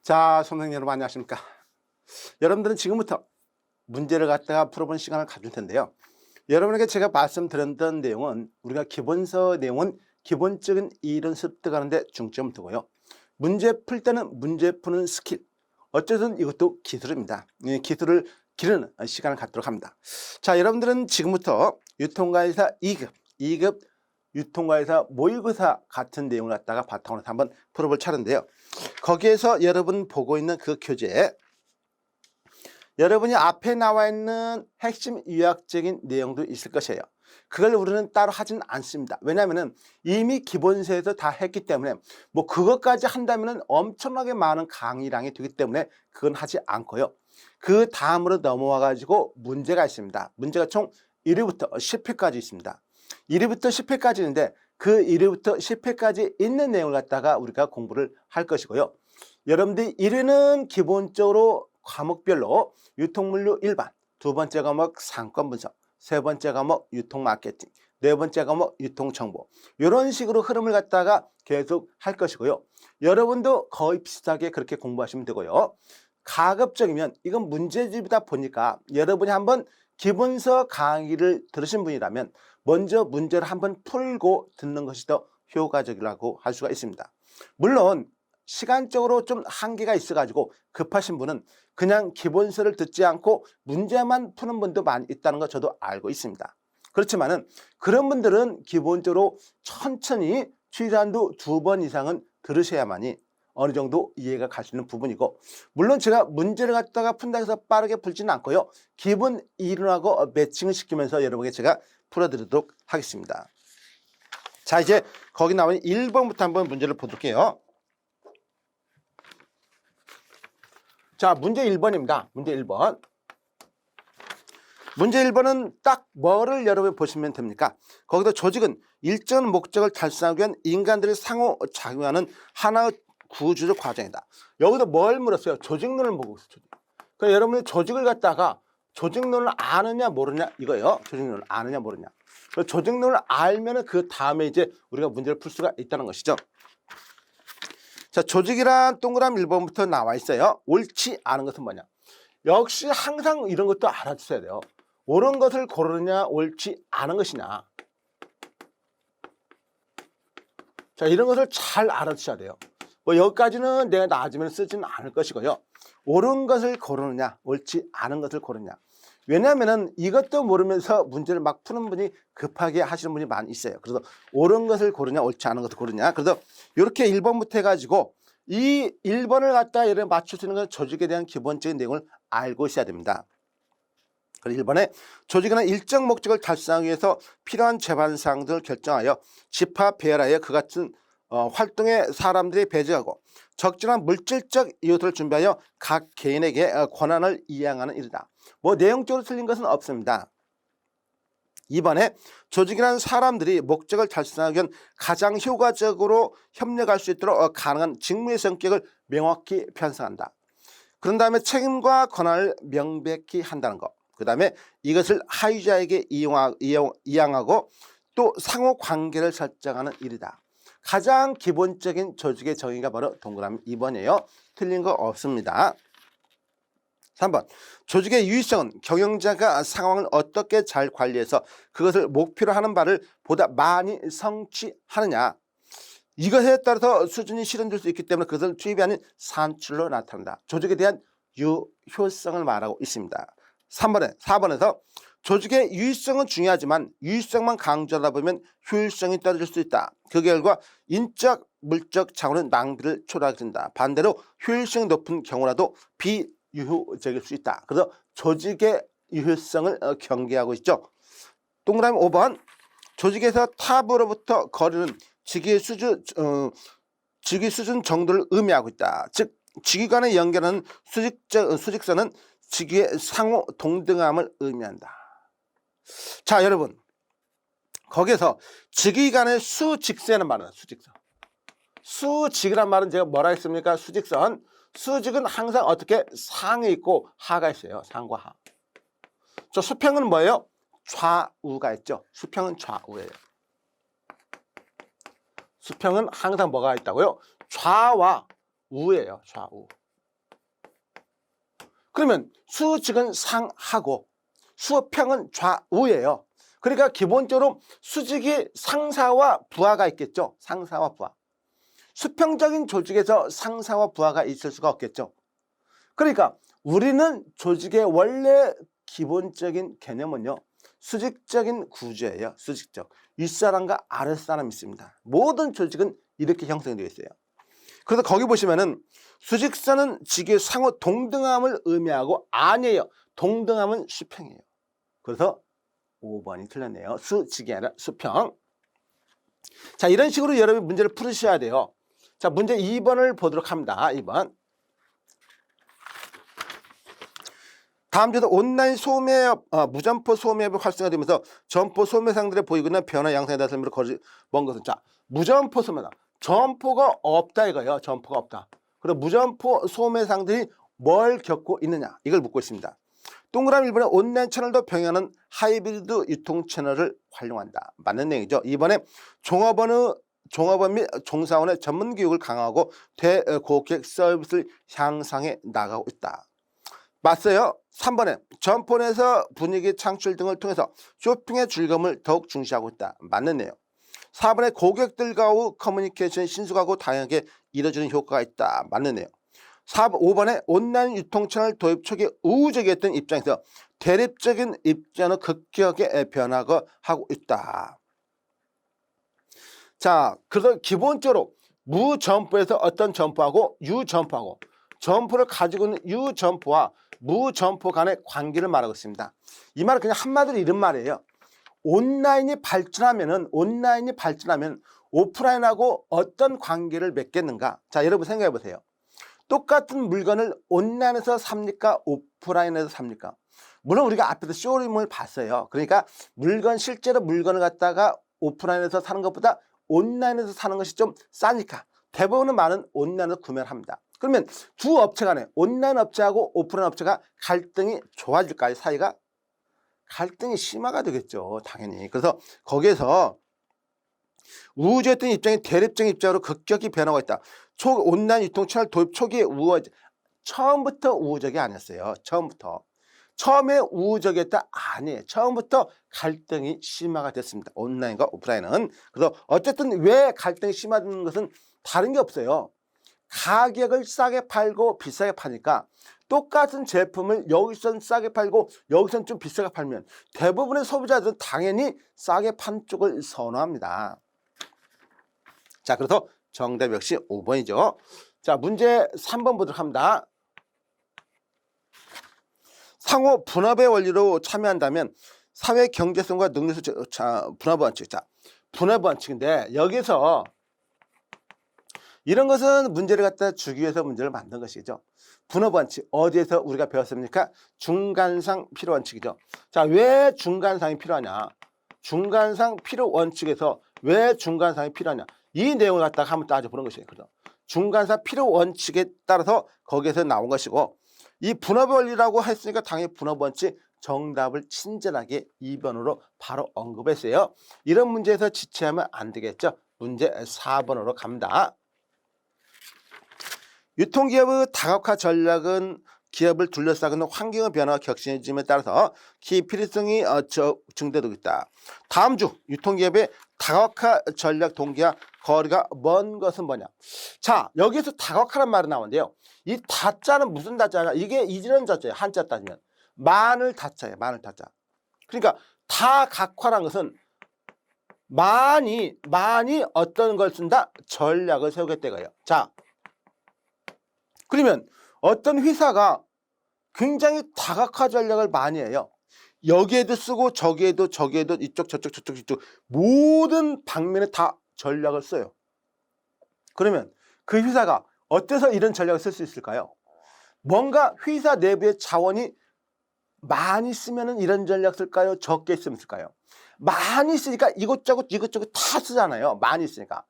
자, 선생님 여러분 안녕하십니까? 여러분들은 지금부터 문제를 갖다가 풀어본 시간을 가질 텐데요. 여러분에게 제가 말씀드렸던 내용은 우리가 기본서 내용은 기본적인 이론 습득하는 데 중점을 두고요. 문제 풀 때는 문제 푸는 스킬, 어쨌든 이것도 기술입니다. 이 기술을 기르는 시간을 갖도록 합니다. 자, 여러분들은 지금부터 유통가이사 2급 유통가이사 모의고사 같은 내용을 갖다가 바탕으로 해서 한번 풀어볼 차례인데요. 거기에서 여러분 보고 있는 그 교재, 여러분이 앞에 나와 있는 핵심 요약적인 내용도 있을 것이에요. 그걸 우리는 따로 하진 않습니다. 왜냐하면 이미 기본서에서 다 했기 때문에 뭐 그것까지 한다면 엄청나게 많은 강의량이 되기 때문에 그건 하지 않고요. 그 다음으로 넘어와 가지고 문제가 있습니다. 문제가 총 1위부터 10회까지 있습니다. 1위부터 10회까지 있는데 그 1위부터 10회까지 있는 내용을 갖다가 우리가 공부를 할 것이고요. 여러분들이 1위는 기본적으로 과목별로 유통물류 일반, 두 번째 과목 상권 분석, 세 번째 과목 유통 마케팅, 네 번째 과목 유통 정보, 이런 식으로 흐름을 갖다가 계속 할 것이고요. 여러분도 거의 비슷하게 그렇게 공부하시면 되고요. 가급적이면 이건 문제집이다 보니까 여러분이 한번 기본서 강의를 들으신 분이라면 먼저 문제를 한번 풀고 듣는 것이 더 효과적이라고 할 수가 있습니다. 물론 시간적으로 좀 한계가 있어가지고 급하신 분은 그냥 기본서를 듣지 않고 문제만 푸는 분도 많이 있다는 거 저도 알고 있습니다. 그렇지만은 그런 분들은 기본적으로 천천히 최소한도 2번 이상은 들으셔야만이 어느 정도 이해가 갈 수 있는 부분이고, 물론 제가 문제를 갖다가 푼다 해서 빠르게 풀지는 않고요. 기본 이론하고 매칭을 시키면서 여러분에게 제가 풀어드리도록 하겠습니다. 자, 이제 거기 나오는 1번부터 한번 문제를 보도록. 자, 문제 1번입니다. 문제 1번. 문제 1번은 딱 뭐를 여러분 보시면 됩니까? 거기서 조직은 일정 목적을 달성하기 위한 인간들이 상호작용하는 하나의 구조적 과정이다. 여기서 뭘 물었어요? 조직론을 보고 있어요. 그러니까 여러분이 조직을 갖다가 조직론을 아느냐 모르냐 이거예요. 조직론을 아느냐 모르냐. 조직론을 알면은 그 다음에 이제 우리가 문제를 풀 수가 있다는 것이죠. 자, 조직이란 동그라미 1번부터 나와 있어요. 옳지 않은 것은 뭐냐? 역시 항상 이런 것도 알아주셔야 돼요. 옳은 것을 고르느냐 옳지 않은 것이냐. 자, 이런 것을 잘 알아주셔야 돼요. 뭐 여기까지는 내가 나중에 쓰지는 않을 것이고요. 옳은 것을 고르느냐 옳지 않은 것을 고르느냐. 왜냐하면 이것도 모르면서 문제를 막 푸는 분이 급하게 하시는 분이 많이 있어요. 그래서 옳은 것을 고르냐 옳지 않은 것을 고르냐. 그래서 이렇게 1번부터 해가지고 이 1번을 갖다 예를 맞출 수 있는 건 조직에 대한 기본적인 내용을 알고 있어야 됩니다. 그리고 1번에 조직은 일정 목적을 달성하기 위해서 필요한 재반사항들을 결정하여 집합 배열하여 그 같은 활동에 사람들이 배제하고 적절한 물질적 이유들을 준비하여 각 개인에게 권한을 이양하는 일이다. 뭐 내용적으로 틀린 것은 없습니다. 2번에 조직이란 사람들이 목적을 달성하기 위한 가장 효과적으로 협력할 수 있도록 가능한 직무의 성격을 명확히 편성한다. 그런 다음에 책임과 권한을 명백히 한다는 것. 그 다음에 이것을 하위자에게 이양하고 또 상호관계를 설정하는 일이다. 가장 기본적인 조직의 정의가 바로 동그라미 2번이에요. 틀린 거 없습니다. 3번. 조직의 유의성은 경영자가 상황을 어떻게 잘 관리해서 그것을 목표로 하는 바를 보다 많이 성취하느냐. 이것에 따라서 수준이 실현될 수 있기 때문에 그것을 투입이 아닌 산출로 나타난다. 조직에 대한 유효성을 말하고 있습니다. 4번에서 조직의 유의성은 중요하지만 유의성만 강조하다 보면 효율성이 떨어질 수 있다. 그 결과 인적, 물적 자원은 낭비를 초래하게 된다. 반대로 효율성이 높은 경우라도 비유효적일 수 있다. 그래서 조직의 유효성을 경계하고 있죠. 동그라미 5번. 조직에서 탑으로부터 거리는 직위 수준 정도를 의미하고 있다. 즉 직위 간의 연결하는 수직선은 직위의 상호 동등함을 의미한다. 자, 여러분 거기에서 직위 간의 수직선이라는 말은 수직선. 수직이란 말은 제가 뭐라 했습니까? 수직선. 수직은 항상 어떻게 상이 있고 하가 있어요. 상과 하. 저 수평은 뭐예요? 좌우가 있죠. 수평은 좌우예요. 수평은 항상 뭐가 있다고요? 좌와 우예요. 좌우. 그러면 수직은 상하고 수평은 좌우예요. 그러니까 기본적으로 수직이 상사와 부하가 있겠죠. 상사와 부하. 수평적인 조직에서 상사와 부하가 있을 수가 없겠죠. 그러니까 우리는 조직의 원래 기본적인 개념은요, 수직적인 구조예요. 수직적. 윗사람과 아랫사람이 있습니다. 모든 조직은 이렇게 형성되어 있어요. 그래서 거기 보시면은 수직선은 지기 상호 동등함을 의미하고 아니에요. 동등함은 수평이에요. 그래서 5번이 틀렸네요. 수직이 아니라 수평. 자, 이런 식으로 여러분이 문제를 풀으셔야 돼요. 자, 문제 2번을 보도록 합니다. 2번. 다음 주에도 온라인 소매업, 무점포 소매업이 활성화되면서 점포 소매상들의 보이고 있는 변화 양상에 대한 설명을 먼 것은, 자, 무점포 소매다. 점포가 없다 이거예요. 점포가 없다. 그리고 무점포 소매상들이 뭘 겪고 있느냐, 이걸 묻고 있습니다. 동그라미 1번에 온라인 채널도 병행하는 하이브리드 유통 채널을 활용한다. 맞는 내용이죠. 2번에 종업원 및 종사원의 전문 교육을 강화하고 대고객 서비스를 향상해 나가고 있다. 맞어요. 3번에 점포 내에서 분위기 창출 등을 통해서 쇼핑의 즐거움을 더욱 중시하고 있다. 맞는 내용. 4번에 고객들과의 커뮤니케이션이 신속하고 다양하게 이루어지는 효과가 있다. 맞는 내용. 5번에 온라인 유통 채널 도입 초기 우호적이었던 입장에서 대립적인 입장으로 급격하게 변화하고 있다. 자, 그래서 기본적으로 무점포에서 어떤 점포하고 유점포하고 점포를 가지고 있는 유점포와 무점포 간의 관계를 말하고 있습니다. 이 말은 그냥 한마디로 이런 말이에요. 온라인이 발전하면 오프라인하고 어떤 관계를 맺겠는가? 자, 여러분 생각해 보세요. 똑같은 물건을 온라인에서 삽니까? 오프라인에서 삽니까? 물론 우리가 앞에서 쇼룸을 봤어요. 그러니까 실제로 물건을 갖다가 오프라인에서 사는 것보다 온라인에서 사는 것이 좀 싸니까 대부분은 많은 온라인에서 구매를 합니다. 그러면 두 업체 간에 온라인 업체하고 오프라인 업체가 갈등이 좋아질까요? 사이가? 갈등이 심화가 되겠죠. 당연히. 그래서 거기에서 우호적이었던 입장이 대립적인 입장으로 급격히 변하고 있다. 온라인 유통 채널 도입 초기에 처음부터 우호적이 아니었어요. 처음에 우호적이었다? 아니에요. 처음부터 갈등이 심화가 됐습니다. 온라인과 오프라인은. 그래서 어쨌든 왜 갈등이 심화되는 것은 다른 게 없어요. 가격을 싸게 팔고 비싸게 파니까 똑같은 제품을 여기선 싸게 팔고 여기선 좀 비싸게 팔면 대부분의 소비자들은 당연히 싸게 판 쪽을 선호합니다. 자, 그래서 정답 역시 5번이죠. 자, 문제 3번 보도록 합니다. 상호 분업의 원리로 참여한다면 사회 경제성과 능력을 분업 원칙. 자, 분업 원칙인데 여기서 이런 것은 문제를 갖다 주기 위해서 문제를 만든 것이죠. 분업 원칙 어디에서 우리가 배웠습니까? 중간상 필요 원칙이죠. 자, 왜 중간상이 필요하냐? 중간상 필요 원칙에서 왜 중간상이 필요하냐? 이 내용을 갖다가 한번 따져보는 것이에요. 그죠? 중간상 필요 원칙에 따라서 거기에서 나온 것이고, 이 분업 원리라고 했으니까 당연히 분업 원칙 정답을 친절하게 2번으로 바로 언급했어요. 이런 문제에서 지체하면 안 되겠죠. 문제 4번으로 갑니다. 유통기업의 다각화 전략은 기업을 둘러싸는 환경의 변화와 격신해짐에 따라서 기 필요성이 증대되고 있다. 다음 주 유통기업의 다각화 전략 동기와 거리가 먼 것은 뭐냐? 자, 여기서 다각화란 말이 나오는데요. 이 다자는 무슨 다자냐? 이게 이런 자자예요. 한자 따지면 마늘 다자예요. 마늘 다자. 그러니까 다각화란 것은 많이 어떤 걸 쓴다? 전략을 세우겠다 이거예요. 자, 그러면 어떤 회사가 굉장히 다각화 전략을 많이 해요. 여기에도 쓰고 저기에도 이쪽 저쪽 모든 방면에 다 전략을 써요. 그러면 그 회사가 어때서 이런 전략을 쓸 수 있을까요? 뭔가 회사 내부의 자원이 많이 쓰면 이런 전략 쓸까요? 적게 쓰면 쓸까요? 많이 쓰니까 이것저것 다 쓰잖아요. 많이 쓰니까.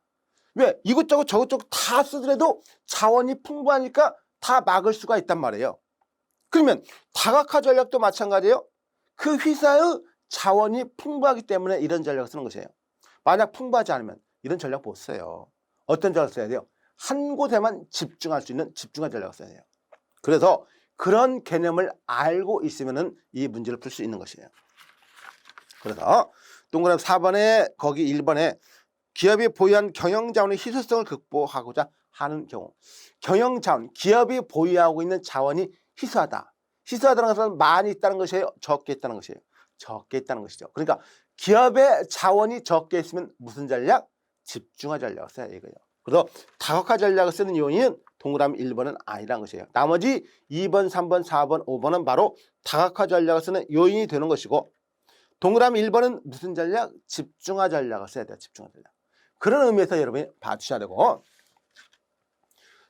왜? 이것저것 저것저것 다 쓰더라도 자원이 풍부하니까 다 막을 수가 있단 말이에요. 그러면 다각화 전략도 마찬가지예요. 그 회사의 자원이 풍부하기 때문에 이런 전략을 쓰는 것이에요. 만약 풍부하지 않으면 이런 전략 못 써요. 어떤 전략을 써야 돼요? 한 곳에만 집중할 수 있는 집중한 전략을 써야 돼요. 그래서 그런 개념을 알고 있으면은 이 문제를 풀 수 있는 것이에요. 그래서 동그라미 4번에 거기 1번에 기업이 보유한 경영자원의 희소성을 극복하고자 하는 경우, 경영자원, 기업이 보유하고 있는 자원이 희소하다. 희소하다는 것은 많이 있다는 것이에요, 적게 있다는 것이에요? 적게 있다는 것이죠. 그러니까 기업의 자원이 적게 있으면 무슨 전략? 집중화 전략을 써야 이거예요. 그래서 다각화 전략을 쓰는 요인은 동그라미 1번은 아니라는 것이에요. 나머지 2번, 3번, 4번, 5번은 바로 다각화 전략을 쓰는 요인이 되는 것이고, 동그라미 1번은 무슨 전략? 집중화 전략을 써야 돼요. 집중화 전략. 그런 의미에서 여러분이 봐주셔야 되고,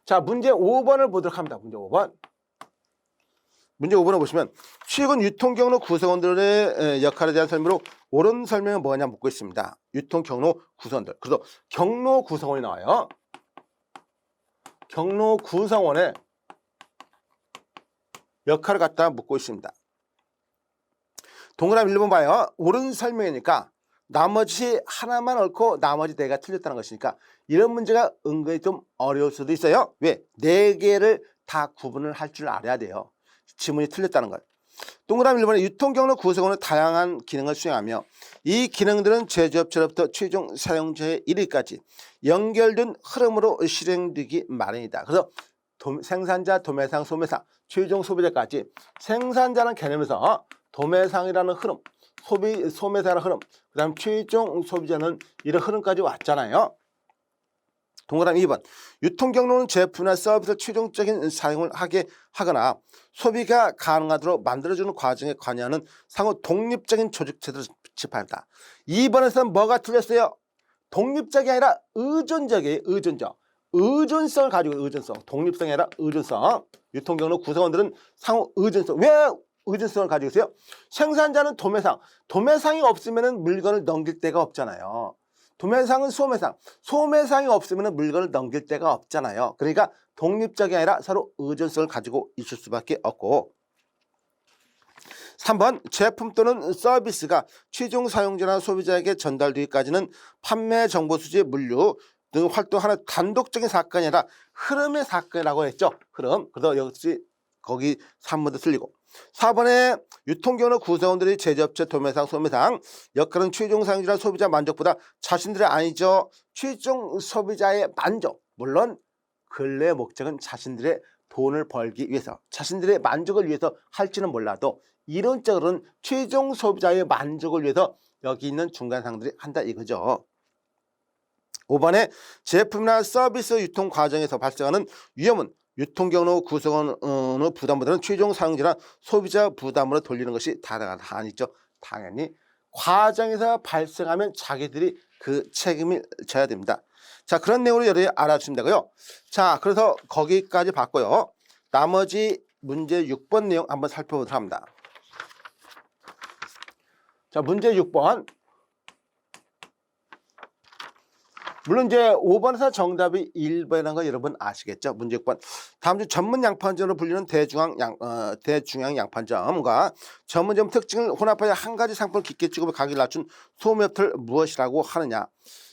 자, 문제 5번을 보도록 합니다. 문제 5번. 문제 5번을 보시면 최근 유통경로 구성원들의 역할에 대한 설명으로 옳은 설명은 뭐냐 묻고 있습니다. 유통경로 구성원들. 그래서 경로 구성원이 나와요. 경로 구성원의 역할을 갖다 묻고 있습니다. 동그라미 1번 봐요. 옳은 설명이니까 나머지 하나만 옳고 나머지 4개가 틀렸다는 것이니까 이런 문제가 은근히 좀 어려울 수도 있어요. 왜? 4개를 다 구분을 할 줄 알아야 돼요. 지문이 틀렸다는 걸. 동그라미 1번에 유통경로 구성원은 다양한 기능을 수행하며 이 기능들은 제조업체로부터 최종 사용자에 이르기까지 연결된 흐름으로 실행되기 마련이다. 그래서 생산자, 도매상, 소매상, 최종 소비자까지 생산자는 개념에서 도매상이라는 흐름, 소매상이라는 흐름, 그 다음 최종 소비자는 이런 흐름까지 왔잖아요. 동그라미 2번 유통경로는 제품이나 서비스를 최종적인 사용을 하게 하거나 소비가 가능하도록 만들어주는 과정에 관여하는 상호 독립적인 조직체들을 짚어낸다. 2번에서는 뭐가 틀렸어요? 독립적이 아니라 의존적이에요. 의존적. 의존성을 가지고 의존성. 독립성이 아니라 의존성. 유통경로 구성원들은 상호 의존성. 왜 의존성을 가지고 있어요? 생산자는 도매상. 도매상이 없으면 물건을 넘길 데가 없잖아요. 도매상은 소매상. 소매상이 없으면 물건을 넘길 데가 없잖아요. 그러니까 독립적이 아니라 서로 의존성을 가지고 있을 수밖에 없고, 3번 제품 또는 서비스가 최종 사용자나 소비자에게 전달되기까지는 판매 정보 수집, 물류 등 활동하는 단독적인 사건이 아니라 흐름의 사건이라고 했죠. 흐름. 그래서 역시 거기 3번도 틀리고, 4번에 유통경로 구성원들이 제조업체, 도매상, 소매상 역할은 최종 사용자나 소비자 만족보다 자신들의 아니죠. 최종 소비자의 만족. 물론 근래 목적은 자신들의 돈을 벌기 위해서, 자신들의 만족을 위해서 할지는 몰라도 이론적으로는 최종 소비자의 만족을 위해서 여기 있는 중간상들이 한다 이거죠. 5번에 제품이나 서비스 유통 과정에서 발생하는 위험은 유통경로 구성원의 부담보다는 최종 사용자나 소비자 부담으로 돌리는 것이 다르다 아니죠. 당연히 과정에서 발생하면 자기들이 그 책임을 져야 됩니다. 자, 그런 내용으로 여러분이 알아주시면 되고요. 자, 그래서 거기까지 봤고요. 나머지 문제 6번 내용 한번 살펴보도록 합니다. 자, 문제 6번. 물론 이제 5번에서 정답이 1번이라는 거 여러분 아시겠죠? 문제 6번. 다음 주 전문 양판점으로 불리는 대중앙 양판점과 전문점 특징을 혼합하여 한 가지 상품을 깊게 찍으며 가격을 낮춘 소매업체를 무엇이라고 하느냐.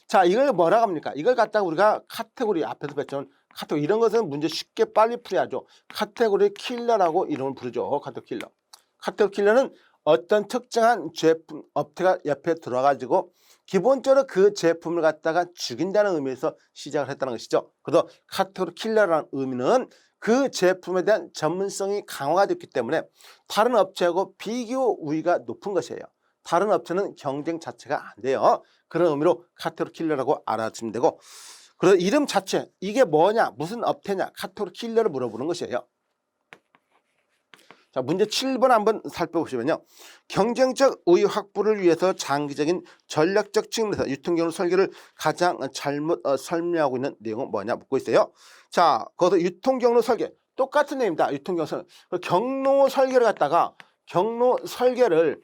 자, 이걸 뭐라고 합니까? 이걸 갖다가 우리가 카테고리 앞에서 뵀지만 카테고리, 이런 것은 문제 쉽게 빨리 풀어야죠. 카테고리 킬러라고 이름을 부르죠. 카테고리 킬러. 카테고리 킬러는 어떤 특정한 제품 업체가 옆에 들어가지고 기본적으로 그 제품을 갖다가 죽인다는 의미에서 시작을 했다는 것이죠. 그래서 카테고리 킬러라는 의미는 그 제품에 대한 전문성이 강화가 됐기 때문에 다른 업체하고 비교 우위가 높은 것이에요. 다른 업체는 경쟁 자체가 안 돼요. 그런 의미로 카테고리 킬러라고 알아주시면 되고, 그래서 이름 자체, 이게 뭐냐, 무슨 업체냐, 카테고리 킬러를 물어보는 것이에요. 자, 문제 7번 한번 살펴보시면요. 경쟁적 우위 확보를 위해서 장기적인 전략적 측면에서 유통경로 설계를 가장 잘못 설명하고 있는 내용은 뭐냐 묻고 있어요. 자, 거기서 유통경로 설계 똑같은 내용입니다. 유통경로 설계. 경로 설계를 갖다가 경로 설계를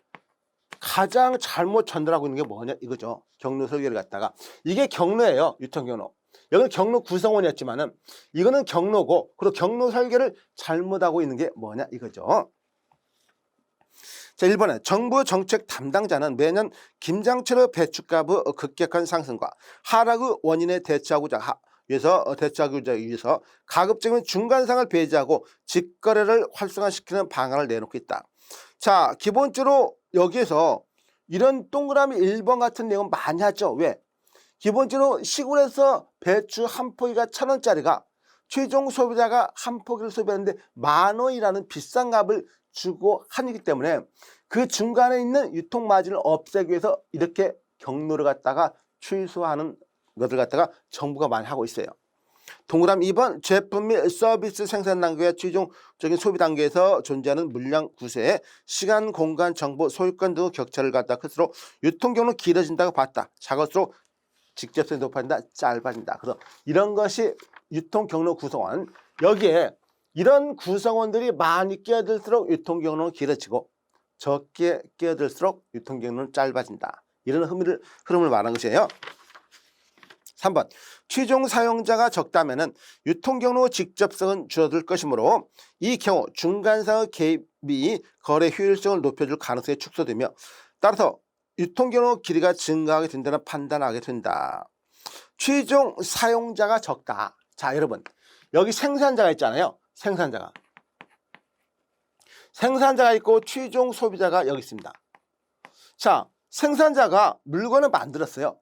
가장 잘못 전달하고 있는 게 뭐냐 이거죠. 경로 설계를 갖다가 이게 경로예요. 유통경로. 여기는 경로 구성원이었지만은 이거는 경로고, 그리고 경로 설계를 잘못하고 있는 게 뭐냐 이거죠. 자, 1번에 정부 정책 담당자는 매년 김장철의 배춧값의 급격한 상승과 하락의 원인에 대처하고자 위해서 대처하기 위해서 가급적이면 중간상을 배제하고 직거래를 활성화시키는 방안을 내놓고 있다. 자, 기본적으로 여기에서 이런 동그라미 1번 같은 내용은 많이 하죠. 왜? 기본적으로 시골에서 배추 한 포기가 1,000원짜리가 최종 소비자가 한 포기를 소비하는데 10,000원이라는 비싼 값을 주고 하기 때문에 그 중간에 있는 유통 마진을 없애기 위해서 이렇게 경로를 갖다가 취소하는 것을 갖다가 정부가 많이 하고 있어요. 동그라미 2번 제품 및 서비스 생산 단계와 최종적인 소비 단계에서 존재하는 물량 구세, 시간, 공간, 정보, 소유권 등 격차를 갖다 클수록 유통 경로는 길어진다고 봤다. 작을수록 직접성이 높아진다, 짧아진다. 그래서 이런 것이 유통 경로 구성원. 여기에 이런 구성원들이 많이 끼어들수록 유통 경로는 길어지고 적게 끼어들수록 유통 경로는 짧아진다. 이런 흐름을 말하는 것이에요. 3번 최종 사용자가 적다면 유통 경로 직접성은 줄어들 것이므로 이 경우 중간상의 개입이 거래 효율성을 높여줄 가능성이 축소되며 따라서 유통 경로 길이가 증가하게 된다는 판단하게 된다. 최종 사용자가 적다. 자, 여러분 여기 생산자가 있잖아요. 생산자가 있고 최종 소비자가 여기 있습니다. 자, 생산자가 물건을 만들었어요.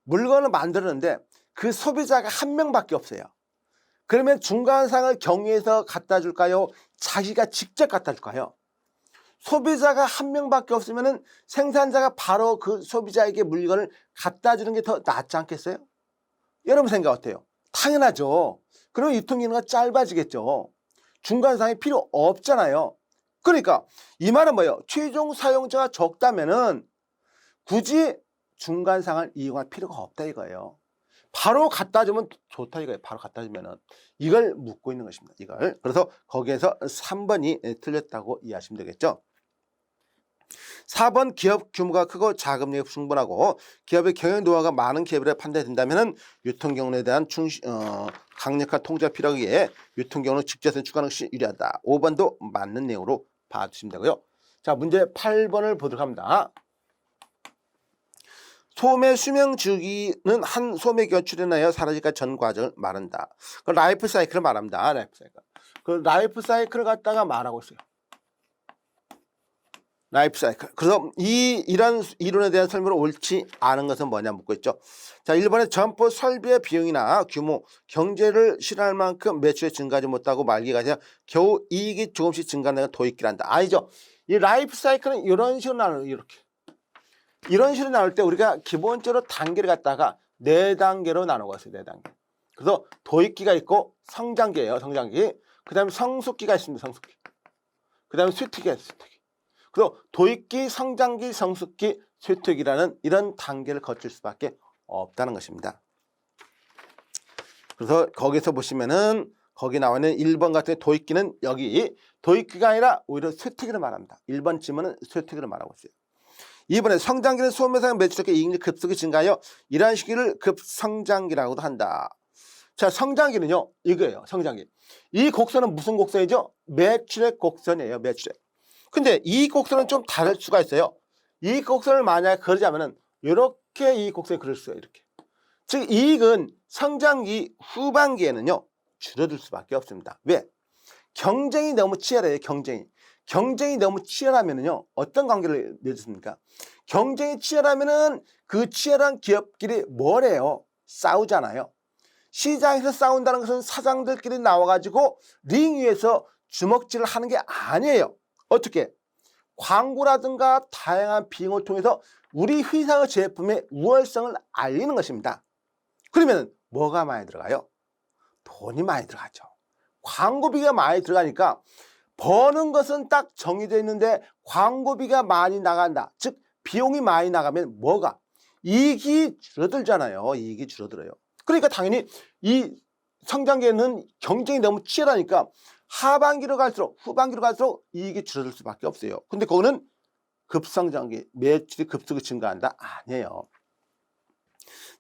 물건을 만들었는데 그 소비자가 한 명밖에 없어요. 그러면 중간상을 경유해서 갖다 줄까요? 자기가 직접 갖다 줄까요? 소비자가 한 명밖에 없으면 생산자가 바로 그 소비자에게 물건을 갖다 주는 게 더 낫지 않겠어요? 여러분 생각 어때요? 당연하죠. 그러면 유통기한가 짧아지겠죠. 중간상이 필요 없잖아요. 그러니까 이 말은 뭐예요? 최종 사용자가 적다면은 굳이 중간상을 이용할 필요가 없다 이거예요. 바로 갖다 주면 좋다 이거예요. 바로 갖다 주면은 이걸 묻고 있는 것입니다. 이걸. 그래서 거기에서 3번이 틀렸다고 이해하시면 되겠죠. 4번 기업 규모가 크고 자금력이 충분하고 기업의 경영 노하우가 많은 기업이라 판단된다면 유통 경로에 대한 강력한 통제가 필요하기에 유통 경로 직접성 추가하는 것이 유리하다. 5번도 맞는 내용으로 봐주시면 되고요. 자, 문제 8번을 보도록 합니다. 소매 수명 주기는 한 소매기가 출현하여 사라질까지 전 과정을 말한다. 그 라이프 사이클을 말합니다. 그 라이프 사이클을 갖다가 말하고 있어요. 라이프 사이클. 그래서 이런 이론에 대한 설명을 옳지 않은 것은 뭐냐 묻고 있죠. 자, 1번에 점포 설비의 비용이나 규모, 경제를 실현할 만큼 매출이 증가하지 못하고 말기가 되어 겨우 이익이 조금씩 증가하는 도입기란다. 아니죠. 이 라이프 사이클은 이런 식으로 나눠요. 이런 식으로 나눌 때 우리가 기본적으로 단계를 갖다가 4단계로 나누고 있어요. 4단계. 그래서 도입기가 있고 성장기예요. 성장기. 그 다음에 성숙기가 있습니다. 성숙기. 그 다음에 쇠퇴기가 있어요. 쇠퇴기. 그래서 도입기, 성장기, 성숙기, 쇠퇴기라는 이런 단계를 거칠 수밖에 없다는 것입니다. 그래서 거기서 보시면은 거기 나와 있는 1번 같은 도입기는 여기 도입기가 아니라 오히려 쇠퇴기를 말합니다. 1번 질문은 쇠퇴기를 말하고 있어요. 2번에 성장기는 소매상 매출액의 이익률 급속히 증가하여 이러한 시기를 급성장기라고도 한다. 자, 성장기는요 이거예요. 성장기. 이 곡선은 무슨 곡선이죠? 매출액 곡선이에요. 매출액. 근데 이 곡선은 좀 다를 수가 있어요. 이 곡선을 만약에 그리자면은 이렇게 이 곡선을 그릴 수가 이렇게. 즉 이익은 성장기 후반기에는요 줄어들 수밖에 없습니다. 왜? 경쟁이 너무 치열해요. 경쟁이 너무 치열하면은요 어떤 관계를 맺습니까? 경쟁이 치열하면은 그 치열한 기업끼리 뭘 해요? 싸우잖아요. 시장에서 싸운다는 것은 사장들끼리 나와가지고 링 위에서 주먹질을 하는 게 아니에요. 어떻게? 광고라든가 다양한 비용을 통해서 우리 회사의 제품의 우월성을 알리는 것입니다. 그러면 뭐가 많이 들어가요? 돈이 많이 들어가죠. 광고비가 많이 들어가니까 버는 것은 딱 정해져 있는데 광고비가 많이 나간다. 즉 비용이 많이 나가면 뭐가? 이익이 줄어들잖아요. 이익이 줄어들어요. 그러니까 당연히 이 성장기에는 경쟁이 너무 치열하니까 하반기로 갈수록 후반기로 갈수록 이익이 줄어들 수밖에 없어요. 근데 그거는 급성장기, 매출이 급속히 증가한다? 아니에요.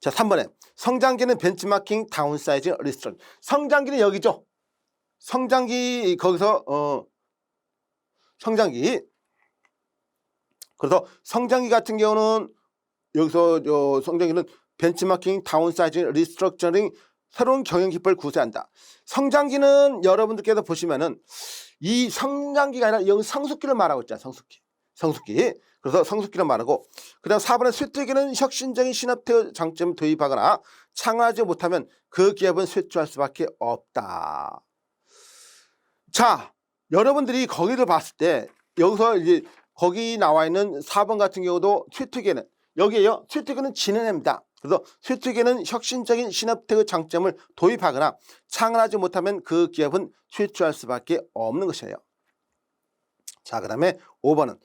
자, 3번에 성장기는 벤치마킹, 다운사이징, 리스트런. 성장기는 여기죠. 성장기 거기서 성장기. 그래서 성장기 같은 경우는 여기서 성장기는 벤치마킹, 다운사이징, 리스트럭처링, 새로운 경영 기법을 구사한다. 성장기는 여러분들께서 보시면은 이 성장기가 아니라 여기 성숙기를 말하고 있잖아요. 성숙기. 그래서 성숙기를 말하고, 그다음 4번은 쇠퇴기는 혁신적인 신업태의 장점을 도입하거나 창화하지 못하면 그 기업은 쇠퇴할 수밖에 없다. 자, 여러분들이 거기를 봤을 때 여기서 이제 거기 나와 있는 4번 같은 경우도 쇠퇴기는 여기에요. 쇠퇴기는 진행합니다. 그래서 쇠퇴기는 혁신적인 신업태의 장점을 도입하거나 창안하지 못하면 그 기업은 쇠퇴할 수밖에 없는 것이에요. 자, 그 다음에 5번은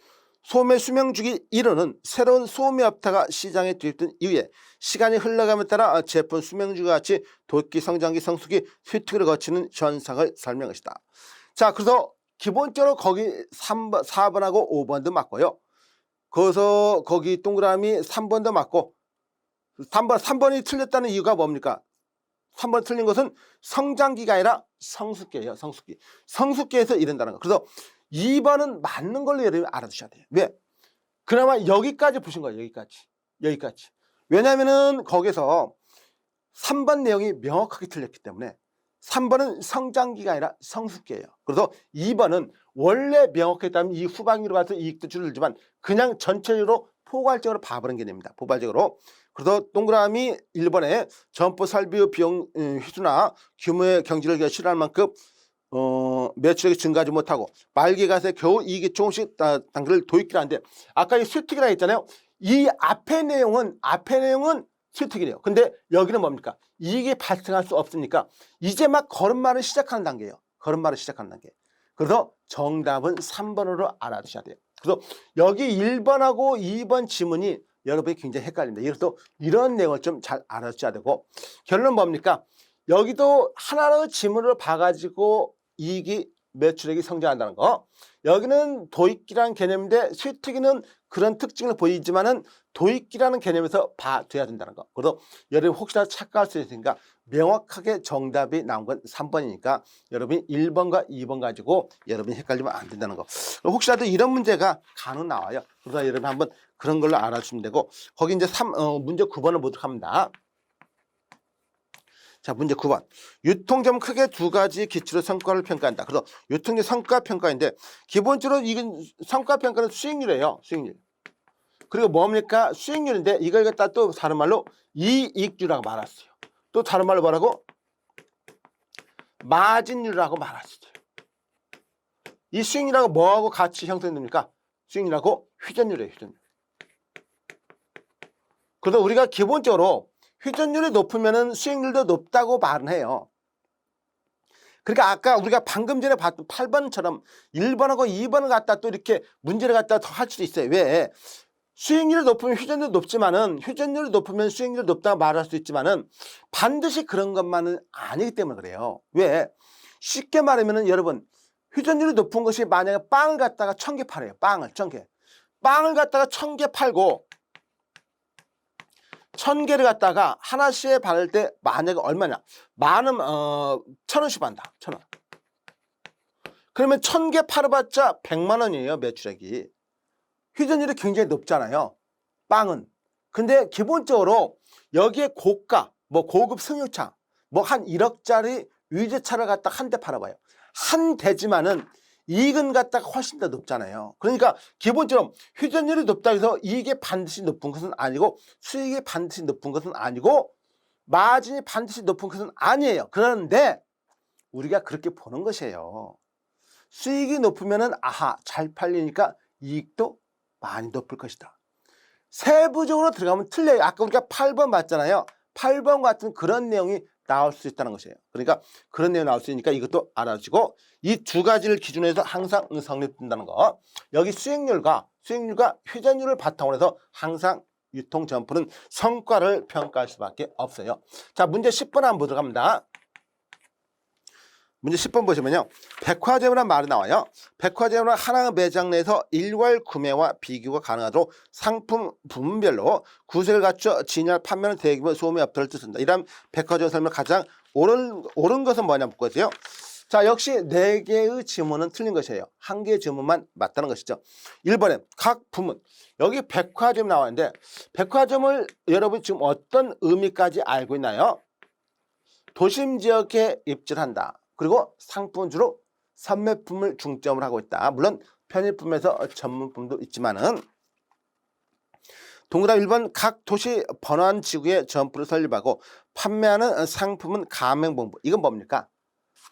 소매 수명주기 1호는 새로운 소매업타가 시장에 투입된 이후에 시간이 흘러감에 따라 제품 수명주기와 같이 도끼, 성장기, 성숙기, 쇠퇴기를 거치는 현상을 설명한 것이다. 자, 그래서 기본적으로 거기 4번하고 5번도 맞고요. 거기서 거기 동그라미 3번도 맞고 3번이 틀렸다는 이유가 뭡니까? 3번 틀린 것은 성장기가 아니라 성숙기예요. 성숙기에서 이른다는 거. 그래서 2번은 맞는 걸로 여러분이 알아두셔야 돼요. 왜? 그나마 여기까지 보신 거예요. 여기까지. 왜냐하면은 거기서 3번 내용이 명확하게 틀렸기 때문에 3번은 성장기가 아니라 성숙기예요. 그래서 2번은 원래 명확했다면 이 후반기로 가서 이익도 줄이지만 그냥 전체적으로 포괄적으로 봐버린 개념입니다. 포괄적으로. 그래서 동그라미 1번에 점포 설비 비용 휘수나 규모의 경지를 실현할 만큼 매출액이 증가하지 못하고 말기 가세 겨우 이익이 조금씩 단계를 도입기라는데, 아까 이 쇠퇴기라 했잖아요. 이 앞의 내용은 쇠퇴기네요. 근데 여기는 뭡니까? 이익이 발생할 수 없으니까 이제 막 걸음마를 시작하는 단계예요. 그래서 정답은 3번으로 알아두셔야 돼요. 그래서 여기 1번하고 2번 지문이 여러분이 굉장히 헷갈립니다. 그래서 이런 내용을 좀 잘 알아두셔야 되고, 결론은 뭡니까? 여기도 하나의 지문을 봐가지고 이익이 매출액이 성장한다는 거. 여기는 도입기라는 개념인데 쇠퇴기는 그런 특징을 보이지만은 도입기라는 개념에서 봐둬야 된다는 거. 그래서 여러분 혹시라도 착각할 수 있으니까 명확하게 정답이 나온 건 3번이니까 여러분이 1번과 2번 가지고 여러분이 헷갈리면 안 된다는 거. 혹시라도 이런 문제가 간혹 나와요. 그래서 여러분 한번 그런 걸로 알아주시면 되고, 거기 이제 문제 9번을 보도록 합니다. 자, 문제 9번. 유통점은 크게 두 가지 기초로 성과를 평가한다. 그래서 유통점 성과 평가인데 기본적으로 이건 성과 평가는 수익률이에요. 수익률. 그리고 뭡니까? 수익률인데 이걸 갖다 또 다른 말로 이익률이라고 말했어요. 또 다른 말로 뭐라고? 마진율이라고 말했어요. 이 수익률하고 뭐하고 같이 형성됩니까? 수익률하고 회전율이에요. 회전율. 그래서 우리가 기본적으로 회전율이 높으면 수익률도 높다고 말은 해요. 그러니까 아까 우리가 방금 전에 봤던 8번처럼 1번하고 2번을 갖다 또 이렇게 문제를 갖다 더 할 수도 있어요. 왜? 수익률이 높으면 회전율이 높지만은, 회전율이 높으면 수익률이 높다고 말할 수 있지만은 반드시 그런 것만은 아니기 때문에 그래요. 왜? 쉽게 말하면은 여러분, 회전율이 높은 것이 만약에 빵을 갖다가 1000개 팔아요. 빵을 1000개. 빵을 갖다가 1000개 팔고 1000개를 갖다가 하나씩에 바를 때 만약에 얼마냐? 많으면 1000원씩 판다. 1000원. 그러면 1000개 팔아봤자 100만 원이에요. 매출액이. 회전율이 굉장히 높잖아요. 빵은. 근데 기본적으로 여기에 고가, 뭐 고급 승용차, 뭐 한 1억짜리 위제차를 갖다 한 대 팔아봐요. 한 대지만은 이익은 갖다가 훨씬 더 높잖아요. 그러니까 기본적으로 회전율이 높다 해서 이익이 반드시 높은 것은 아니고, 수익이 반드시 높은 것은 아니고, 마진이 반드시 높은 것은 아니에요. 그런데 우리가 그렇게 보는 것이에요. 수익이 높으면은 아하, 잘 팔리니까 이익도 많이 높을 것이다. 세부적으로 들어가면 틀려요. 아까 우리가 8번 봤잖아요. 8번 같은 그런 내용이 나올 수 있다는 것이에요. 그러니까 그런 내용이 나올 수 있으니까 이것도 알아주시고, 이 두 가지를 기준으로 해서 항상 성립된다는 거. 여기 수익률과 회전율을 바탕으로 해서 항상 유통점포는 성과를 평가할 수밖에 없어요. 자, 문제 10번 한번 보도록 합니다. 문제 10번 보시면요. 백화점이라는 말이 나와요. 백화점은 하나의 매장 내에서 일괄 구매와 비교가 가능하도록 상품 부문별로 구색을 갖춰 진열 판매는 대규모 소매업체를 뜻한다. 이런 백화점 설명 가장 옳은 것은 뭐냐 묻거든요. 자, 역시 4개의 지문은 틀린 것이에요. 1개의 지문만 맞다는 것이죠. 1번에 각 부문. 여기 백화점 나왔는데 백화점을 여러분 지금 어떤 의미까지 알고 있나요? 도심 지역에 입주한다. 그리고 상품은 주로 판매품을 중점으로 하고 있다. 물론 편의품에서 전문품도 있지만은 동그라미 1번 각 도시 번화한 지구에 점포를 설립하고 판매하는 상품은 가맹본부. 이건 뭡니까?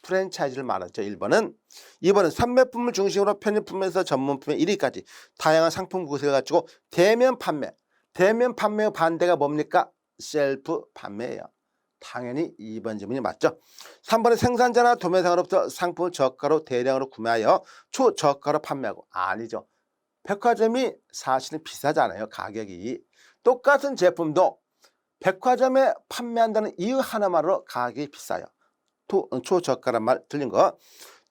프랜차이즈를 말하죠. 1번은. 2번은 판매품을 중심으로 편의품에서 전문품의 1위까지 다양한 상품 구색을 가지고 대면 판매. 대면 판매의 반대가 뭡니까? 셀프 판매예요. 당연히 2번 질문이 맞죠. 3번은 생산자나 도매상으로부터 상품을 저가로 대량으로 구매하여 초저가로 판매하고. 아니죠. 백화점이 사실은 비싸잖아요. 가격이. 똑같은 제품도 백화점에 판매한다는 이유 하나만으로 가격이 비싸요. 초저가란 말 틀린 거.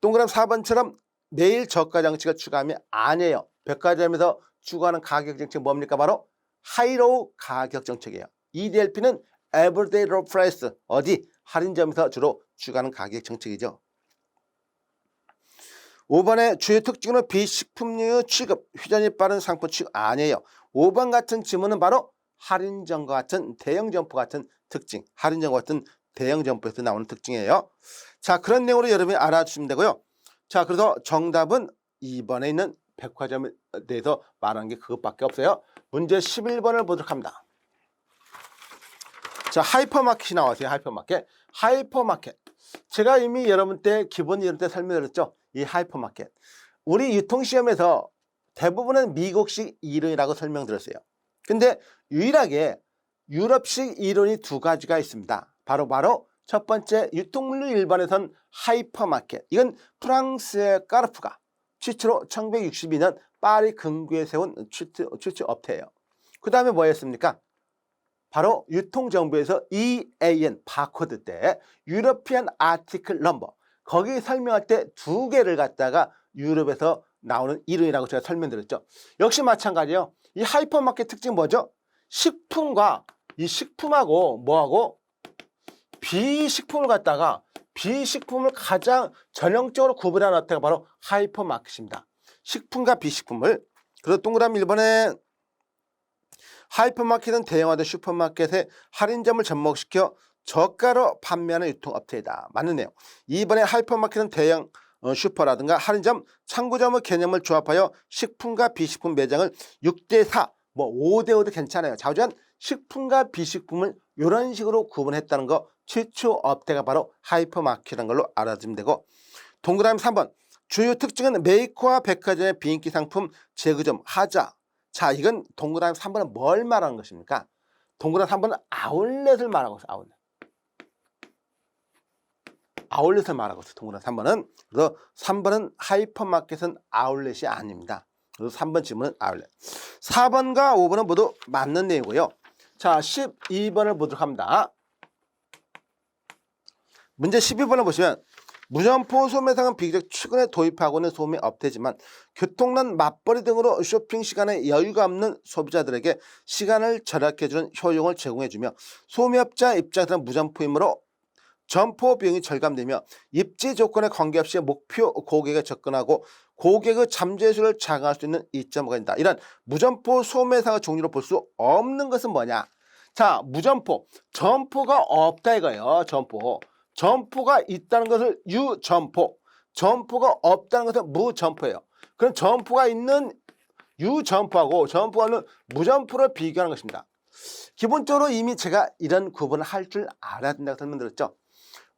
동그라미 4번처럼 매일 저가 장치가 추가하면 아니에요. 백화점에서 추구하는 가격 정책 뭡니까? 바로 하이로우 가격 정책이에요. EDLP는 Everyday Low Price. 어디? 할인점에서 주로 추구하는 가격 정책이죠. 5번의 주요 특징은 비식품류 취급, 회전이 빠른 상품 취급. 아니에요. 5번 같은 지문은 바로 할인점과 같은 대형 점포 같은 특징, 할인점과 같은 대형 점포에서 나오는 특징이에요. 자, 그런 내용으로 여러분이 알아주시면 되고요. 자, 그래서 정답은 2번에 있는 백화점에 대해서 말하는 게 그것밖에 없어요. 문제 11번을 보도록 합니다. 자, 하이퍼마켓이 나왔어요. 하이퍼마켓. 하이퍼마켓. 제가 이미 여러분 때 기본 이론 때 설명드렸죠. 이 하이퍼마켓. 우리 유통시험에서 대부분은 미국식 이론이라고 설명드렸어요. 근데 유일하게 유럽식 이론이 두 가지가 있습니다. 바로 첫 번째 유통물류 일반에선 하이퍼마켓. 이건 프랑스의 까르푸가 최초로 1962년 파리 근교에 세운 출처 업체예요. 그 다음에 뭐였습니까? 바로 유통정보에서 EAN 바코드 때 유러피안 아티클 넘버 거기 설명할 때 두 개를 갖다가 유럽에서 나오는 이론이라고 제가 설명드렸죠. 역시 마찬가지예요. 이 하이퍼마켓 특징 뭐죠? 식품과 이 식품하고 뭐하고 비식품을 갖다가 비식품을 가장 전형적으로 구분하는 업체가 바로 하이퍼마켓입니다. 식품과 비식품을. 그래서 동그라미 1번에 하이퍼마켓은 대형화된 슈퍼마켓의 할인점을 접목시켜 저가로 판매하는 유통업체이다. 맞는 내용. 2번에 하이퍼마켓은 대형 슈퍼라든가 할인점, 창구점의 개념을 조합하여 식품과 비식품 매장을 6대4, 뭐 5대5도 괜찮아요. 좌우지간 식품과 비식품을 이런 식으로 구분했다는 거 최초 업체가 바로 하이퍼마켓이라는 걸로 알아주면 되고 동그라미 3번 주요 특징은 메이커와 백화점의 비인기 상품 재구점 하자. 자, 이건 동그라미 3번은 뭘 말하는 것입니까? 동그라미 3번은 아울렛을 말하고 있어요. 아울렛을 말하고 있어요. 동그라미 3번은. 그래서 3번은 하이퍼마켓은 아울렛이 아닙니다. 그래서 3번 질문은 아울렛. 4번과 5번은 모두 맞는 내용이고요. 자, 12번을 보도록 합니다. 문제 12번을 보시면 무점포 소매상은 비교적 최근에 도입하고 있는 소매 업체지만 교통난 맞벌이 등으로 쇼핑 시간에 여유가 없는 소비자들에게 시간을 절약해주는 효용을 제공해주며 소매업자 입장에서는 무점포이므로 점포 비용이 절감되며 입지 조건에 관계없이 목표 고객에 접근하고 고객의 잠재수를 자극할 수 있는 이점가 있다. 이런 무점포 소매상의 종류로 볼 수 없는 것은 뭐냐? 자, 무점포, 점포가 없다 이거예요. 점포가 있다는 것을 유점포, 점포가 없다는 것은 무점포예요. 그럼 점포가 있는 유점포하고 점포가 있는 무점포를 비교하는 것입니다. 기본적으로 이미 제가 이런 구분을 할 줄 알아야 된다고 설명드렸죠.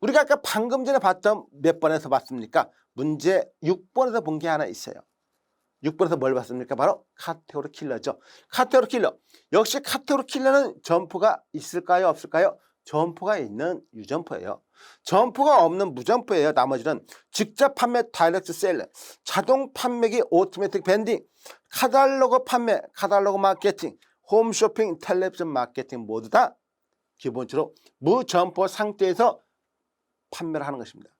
우리가 아까 방금 전에 봤던 몇 번에서 봤습니까? 문제 6번에서 본 게 하나 있어요. 6번에서 뭘 봤습니까? 바로 카테고리 킬러죠. 카테고리 킬러. 역시 카테고리 킬러는 점포가 있을까요? 없을까요? 점포가 있는 유점포예요. 점포가 없는 무점포예요. 나머지는 직접 판매 다이렉트 셀러, 자동 판매기 오토매틱 밴딩, 카탈로그 판매, 카탈로그 마케팅, 홈쇼핑, 텔레비전 마케팅 모두 다 기본적으로 무점포 상태에서 판매를 하는 것입니다.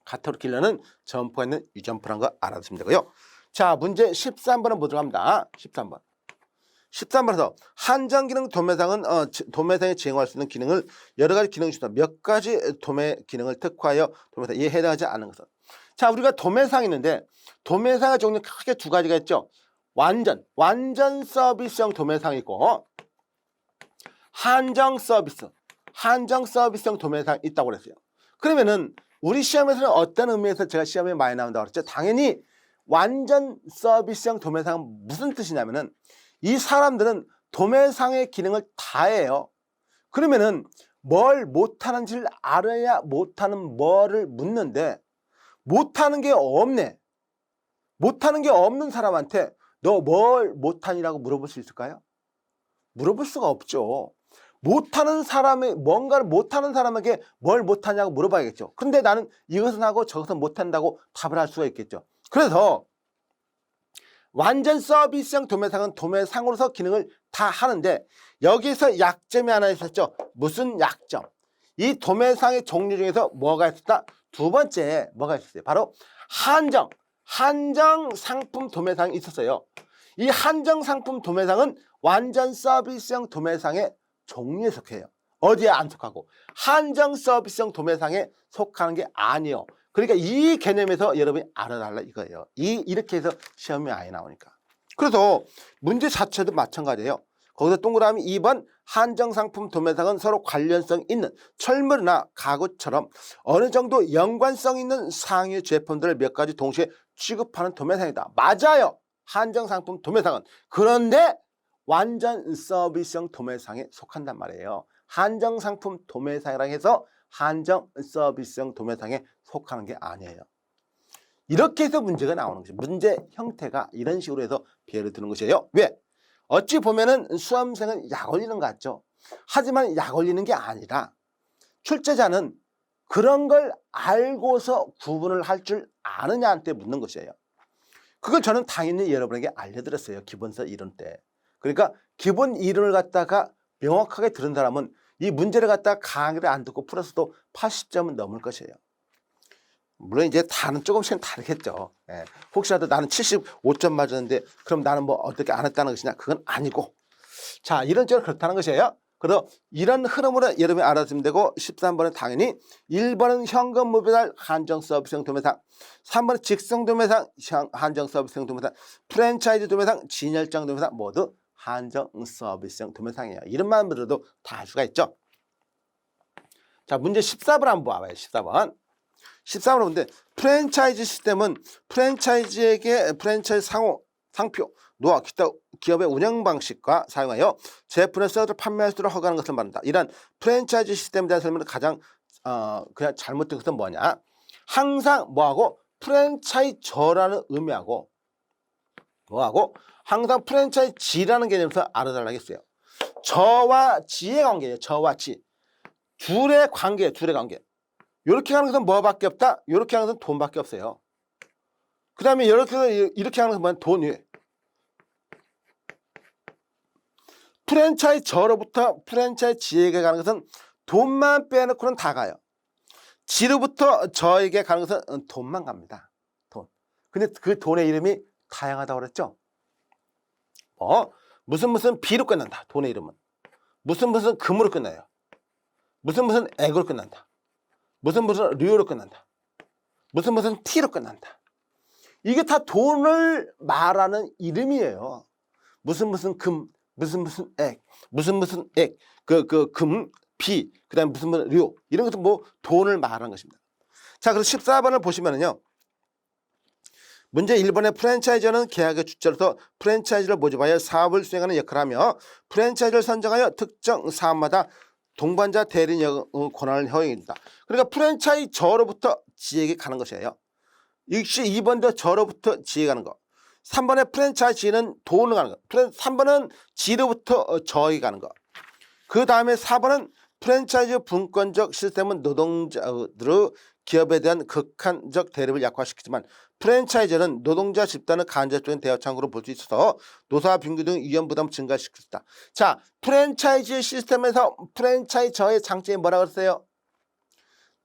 카테고리 킬러는 점포가 있는 유점포라는 거 알아두시면 되고요. 자, 문제 13번은 보도록 합니다. 13번에서 한정기능 도매상은 도매상에 제공할 수 있는 기능을 여러 가지 기능이 있습니다. 몇 가지 도매 기능을 특화하여 도매상 이에 해당하지 않는 것은. 자, 우리가 도매상이 있는데 도매상의 종류 크게 두 가지가 있죠. 완전 서비스형 도매상이 있고 한정 서비스. 한정 서비스형 도매상이 있다고 그랬어요. 그러면은 우리 시험에서는 어떤 의미에서 제가 시험에 많이 나온다고 그랬죠? 당연히 완전 서비스형 도매상은 무슨 뜻이냐면은 이 사람들은 도매상의 기능을 다 해요. 그러면은 뭘 못하는지를 알아야 못하는 뭐를 묻는데 못하는 게 없네. 못하는 게 없는 사람한테 너 뭘 못하니라고 물어볼 수 있을까요? 물어볼 수가 없죠. 못하는 사람의 뭔가를 못하는 사람에게 뭘 못하냐고 물어봐야겠죠. 근데 나는 이것은 하고 저것은 못한다고 답을 할 수가 있겠죠. 그래서 완전 서비스형 도매상은 도매상으로서 기능을 다 하는데 여기서 약점이 하나 있었죠. 무슨 약점? 이 도매상의 종류 중에서 뭐가 있었다? 두 번째 뭐가 있었어요? 바로 한정 상품 도매상이 있었어요. 이 한정 상품 도매상은 완전 서비스형 도매상의 종류에 속해요. 어디에 안 속하고 한정 서비스형 도매상에 속하는 게 아니에요. 그러니까 이 개념에서 여러분이 알아달라 이거예요. 이렇게 해서 시험이 많이 나오니까. 그래서 문제 자체도 마찬가지예요. 거기서 동그라미 2번 한정상품 도매상은 서로 관련성 있는 철물이나 가구처럼 어느 정도 연관성 있는 상위 제품들을 몇 가지 동시에 취급하는 도매상이다. 맞아요. 한정상품 도매상은. 그런데 완전 서비스형 도매상에 속한단 말이에요. 한정상품 도매상이라 해서 한정 서비스형 도매상에 속하는 게 아니에요. 이렇게 해서 문제가 나오는 거죠. 문제 형태가 이런 식으로 해서 비해를 두는 것이에요. 왜? 어찌 보면은 수험생은 약 올리는 것 같죠. 하지만 약 올리는 게 아니라 출제자는 그런 걸 알고서 구분을 할 줄 아느냐한테 묻는 것이에요. 그걸 저는 당연히 여러분에게 알려드렸어요. 기본서 이론 때. 그러니까 기본 이론을 갖다가 명확하게 들은 사람은 이 문제를 갖다가 강의를 안 듣고 풀었어도 80점은 넘을 것이에요. 물론 이제 다는 조금씩은 다르겠죠. 예. 혹시라도 나는 75점 맞았는데 그럼 나는 뭐 어떻게 안 했다는 것이냐? 그건 아니고. 자, 이런저런 그렇다는 것이에요. 그래서 이런 흐름으로 여러분이 알아주면 되고 13번은 당연히 1번은 현금 무배달 한정 서비스형 도매상, 3번은 직송 도매상 한정 서비스형 도매상, 프랜차이즈 도매상, 진열장 도매상 모두 한정 서비스형 도매상이에요. 이름만 들어도 다 알 수가 있죠. 자, 문제 14번 한번 봐봐요. 14번. 14번은 뭔데? 프랜차이즈 시스템은 프랜차이즈에게 프랜차이즈 상표, 노하, 기타 기업의 운영 방식과 사용하여 제품의 서비스를 판매할 수 있도록 허가하는 것을 말한다. 이런 프랜차이즈 시스템에 대한 설명은 가장 그냥 잘못된 것은 뭐냐? 항상 뭐하고 프랜차이저라는 의미하고 뭐하고 항상 프랜차이지라는 개념에서 알아달라겠어요. 저와 지의 관계예요. 저와 지. 둘의 관계예요. 둘의 관계. 이렇게 하는 것은 뭐밖에 없다? 이렇게 하는 것은 돈밖에 없어요. 그 다음에 이렇게 하는 것은 뭐냐? 돈이에요. 프랜차이저로부터 프랜차이지에게 가는 것은 돈만 빼놓고는 다 가요. 지로부터 저에게 가는 것은 돈만 갑니다. 돈. 근데 그 돈의 이름이 다양하다고 그랬죠? 무슨 B로 끝난다. 돈의 이름은. 무슨 금으로 끝나요. 무슨 액으로 끝난다. 무슨 류로 끝난다. 무슨 T로 끝난다. 이게 다 돈을 말하는 이름이에요. 무슨 금, 무슨 액, 무슨 액, 금, 비, 그 다음에 무슨 류, 이런 것도 뭐 돈을 말하는 것입니다. 자, 그래서 14번을 보시면은요. 문제 1번의 프랜차이저는 계약의 주체로서 프랜차이즈를 모집하여 사업을 수행하는 역할을 하며 프랜차이즈를 선정하여 특정 사업마다 동반자 대리인 권한을 허용합니다. 그러니까 프랜차이저로부터 지에게 가는 것이에요. 역시 2번도 저로부터 지에 가는 거. 3번의 프랜차이즈는 돈을 가는 거. 3번은 지로부터 저에게 가는 거. 그 다음에 4번은 프랜차이즈 분권적 시스템은 노동자들의 기업에 대한 극한적 대립을 약화시키지만 프랜차이즈는 노동자 집단의 간접적인 대화 창구로 볼 수 있어서 노사 빈곤 위험 부담 증가시킬 수 있다. 자, 프랜차이즈 시스템에서 프랜차이저의 장점이 뭐라고 그랬어요?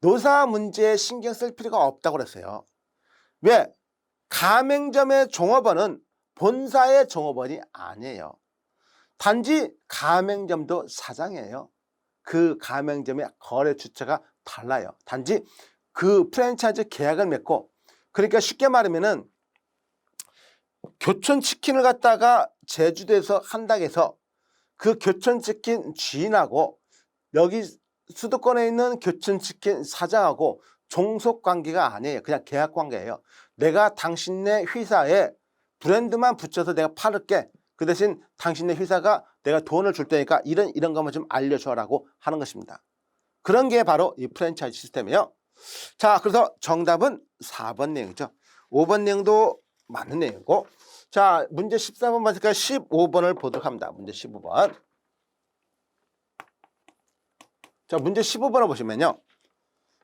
노사 문제에 신경 쓸 필요가 없다고 그랬어요. 왜? 가맹점의 종업원은 본사의 종업원이 아니에요. 단지 가맹점도 사장이에요. 그 가맹점의 거래 주체가 달라요. 단지 그 프랜차이즈 계약을 맺고, 그러니까 쉽게 말하면은 교촌치킨을 갖다가 제주도에서 한다고 해서 그 교촌치킨 주인하고 여기 수도권에 있는 교촌치킨 사장하고 종속 관계가 아니에요. 그냥 계약 관계예요. 내가 당신네 회사에 브랜드만 붙여서 내가 팔을게. 그 대신 당신네 회사가 내가 돈을 줄 테니까 이런 것만 좀 알려줘라고 하는 것입니다. 그런 게 바로 이 프랜차이즈 시스템이에요. 자, 그래서 정답은 4번 내용이죠. 5번 내용도 맞는 내용이고. 자, 문제 14번 맞으니까 15번을 보도록 합니다. 문제 15번. 자, 문제 15번을 보시면요.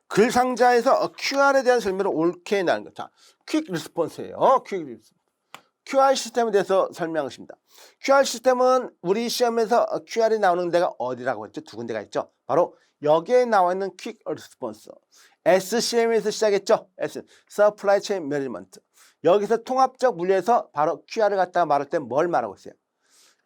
글 상자에서 QR에 대한 설명을 옳게 나는 것. 자, 퀵 리스폰스예요. 퀵 리스폰스. QR 시스템에 대해서 설명을 했습니다. QR 시스템은 우리 시험에서 QR이 나오는 데가 어디라고 했죠? 두 군데가 있죠. 바로 여기에 나와 있는 퀵 리스폰스. SCM에서 시작했죠. Supply Chain Management. 여기서 통합적 물리에서 바로 QR을 갖다가 말할 때 뭘 말하고 있어요?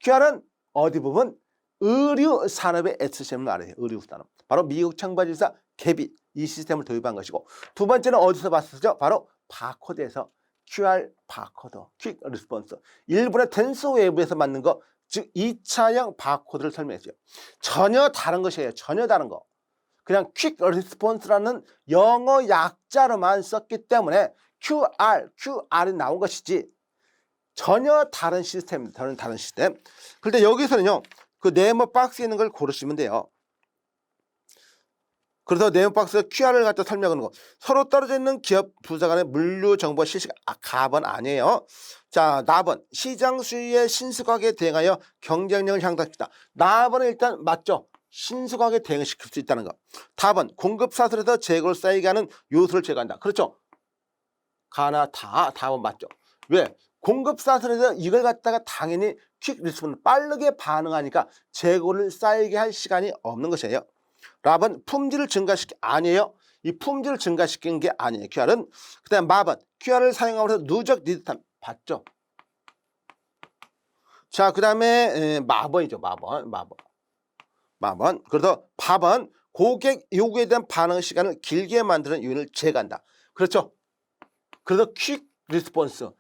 QR은 어디 부분? 의류 산업의 SCM을 말해요. 의류 산업. 바로 미국 청바지사 갭이 이 시스템을 도입한 것이고, 두 번째는 어디서 봤었죠? 바로 바코드에서 QR 바코드, 퀵 리스폰스. 일본의 텐소 웨이브에서 만든 거, 즉 2차형 바코드를 설명했어요. 전혀 다른 것이에요. 전혀 다른 거. 그냥 퀵 리스폰스라는 영어 약자로만 썼기 때문에 QR이 나온 것이지 전혀 다른 시스템입니다. 다른 시스템. 그런데 여기서는요, 그 네모 박스에 있는 걸 고르시면 돼요. 그래서 네모 박스 QR을 갖다 설명하는 거. 서로 떨어져 있는 기업 부서 간의 물류 정보 실시간 가번 아니에요. 자, 나번 시장 수요에 신속하게 대응하여 경쟁력을 향상시키다. 나번은 일단 맞죠. 신속하게 대응을 시킬 수 있다는 거. 다번 공급 사슬에서 재고를 쌓이게 하는 요소를 제거한다. 그렇죠. 다번 맞죠. 왜? 공급 사슬에서 이걸 갖다가 당연히 퀵 리스폰스 빠르게 반응하니까 재고를 쌓이게 할 시간이 없는 것이에요. 라번 품질을 증가시키 아니에요. 이 품질을 증가시키는 게 아니에요. QR은. 그다음 마번 QR을 사용하면서 누적 리드타임 봤죠. 자, 그다음에 마번이죠. 마번. 그래서 바번 고객 요구에 대한 반응 시간을 길게 만드는 요인을 제거한다. 그렇죠. 그래서 퀵 리스폰스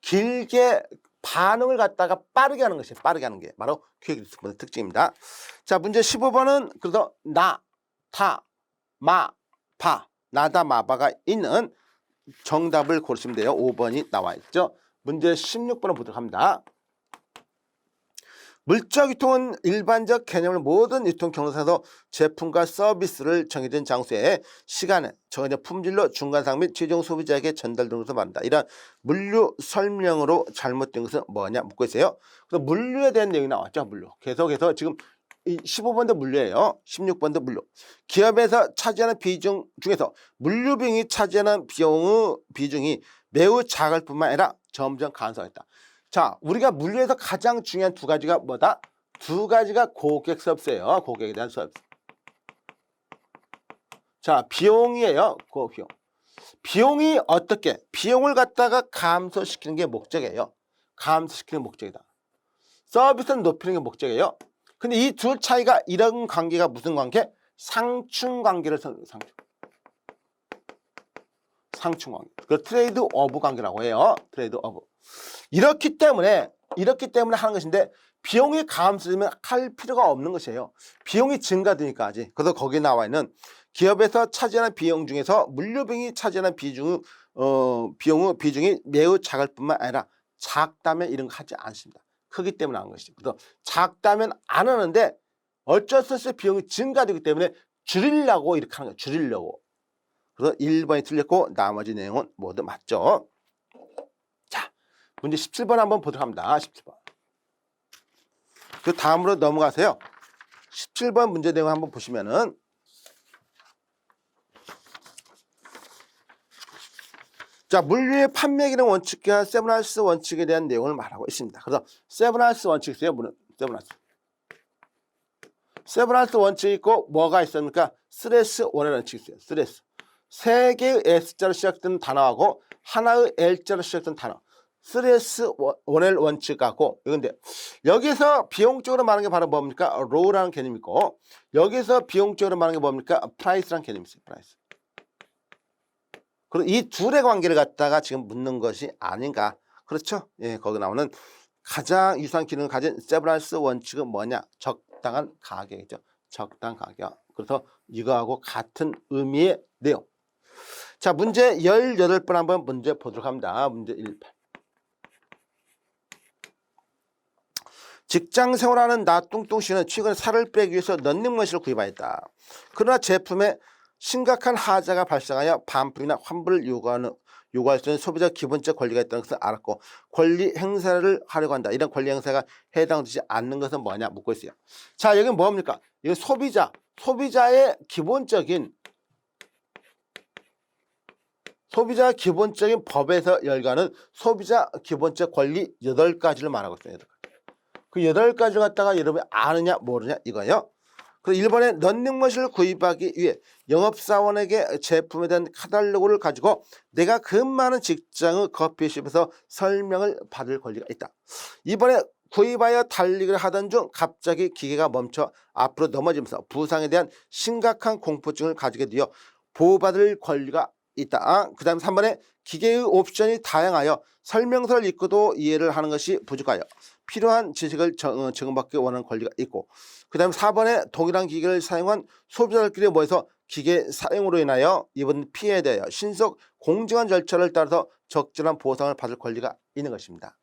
길게 반응을 갖다가 빠르게 하는 것이 빠르게 하는 게 바로 퀵 리스폰스 특징입니다. 자, 문제 15번은 그래서 나다 마바가 있는 정답을 고르시면 돼요. 5번이 나와 있죠. 문제 16번을 보도록 합니다. 물적 유통은 일반적 개념을 모든 유통 경로에서 제품과 서비스를 정해진 장소에 시간에 정해진 품질로 중간상 및 최종 소비자에게 전달되는 것을 말한다. 이런 물류 설명으로 잘못된 것은 뭐냐 묻고 있어요. 그래서 물류에 대한 내용이 나왔죠. 물류. 계속해서 지금 15번도 물류예요. 16번도 물류. 기업에서 차지하는 비중 중에서 물류 비용이 차지하는 비중이 매우 작을 뿐만 아니라 점점 감소했다. 자, 우리가 물류에서 가장 중요한 두 가지가 뭐다? 두 가지가 고객 서비스예요. 고객에 대한 서비스. 자, 비용이에요. 비용. 비용이 어떻게? 비용을 갖다가 감소시키는 게 목적이에요. 감소시키는 목적이다. 서비스는 높이는 게 목적이에요. 근데 이 둘 차이가 이런 관계가 무슨 관계? 상충 관계를 상충 관계. 그 트레이드 오브 관계라고 해요. 트레이드 오브. 이렇기 때문에 하는 것인데 비용이 감소되면 할 필요가 없는 것이에요. 비용이 증가되니까 하지. 그래서 거기에 나와 있는 기업에서 차지하는 비용 중에서 물류 비용이 차지하는 비중이 매우 작을 뿐만 아니라 작다면 이런 거 하지 않습니다. 크기 때문에 하는 것이죠. 그래서 작다면 안 하는데 어쩔 수 없이 비용이 증가되기 때문에 줄이려고 이렇게 하는 거예요. 줄이려고. 그래서 1번이 틀렸고 나머지 내용은 모두 맞죠. 자, 문제 17번 한번 보도록 합니다. 17번. 그 다음으로 넘어가세요. 17번 문제 내용 한번 보시면은 자, 물류의 판매 기능 원칙과 세븐하우스 원칙에 대한 내용을 말하고 있습니다. 그래서 세븐하우스 원칙 있어요. 세븐하우스 원칙이 있고 뭐가 있습니까? 스트레스 원의 원칙이 있어요. 스트레스. 세 개의 S자로 시작되는 단어하고 하나의 L자로 시작되는 단어. 스트레스 원의 원칙하고 이건데 여기서 비용적으로 말하는 게 바로 뭡니까? 로우라는 개념이 있고 여기서 비용적으로 말하는 게 뭡니까? 프라이스라는 개념이 있어요. 프라이스. 그리고 이 둘의 관계를 갖다가 지금 묻는 것이 아닌가. 그렇죠? 예, 거기 나오는 가장 유사한 기능을 가진 세브란스 원칙은 뭐냐? 적당한 가격이죠. 적당한 가격. 그래서 이거하고 같은 의미의 내용. 자, 문제 18번 한번 문제 보도록 합니다. 문제 18. 직장 생활하는 나 뚱뚱 씨는 최근 살을 빼기 위해서 런닝머신을 구입하였다. 그러나 제품에 심각한 하자가 발생하여 반품이나 환불을 요구할 수 있는 소비자 기본적 권리가 있다는 것을 알았고 권리 행사를 하려고 한다. 이런 권리 행사가 해당되지 않는 것은 뭐냐 묻고 있어요. 자, 여기는 뭡니까? 이건 소비자의 기본적인 법에서 열거하는 소비자 기본적 권리 8가지를 말하고 있어요. 그 8가지를 갖다가 여러분이 아느냐 모르냐 이거예요. 그래서 1번에 런닝머신을 구입하기 위해 영업사원에게 제품에 대한 카탈로그를 가지고 내가 근무하는 직장의 커피숍에서 설명을 받을 권리가 있다. 2번에 구입하여 달리기를 하던 중 갑자기 기계가 멈춰 앞으로 넘어지면서 부상에 대한 심각한 공포증을 가지게 되어 보호받을 권리가 있다. 그 다음 3번에 기계의 옵션이 다양하여 설명서를 읽고도 이해를 하는 것이 부족하여 필요한 지식을 제공받기 원하는 권리가 있고, 그 다음 4번에 동일한 기계를 사용한 소비자들끼리 모여서 기계 사용으로 인하여 입은 피해에 대하여 신속 공정한 절차를 따라서 적절한 보상을 받을 권리가 있는 것입니다.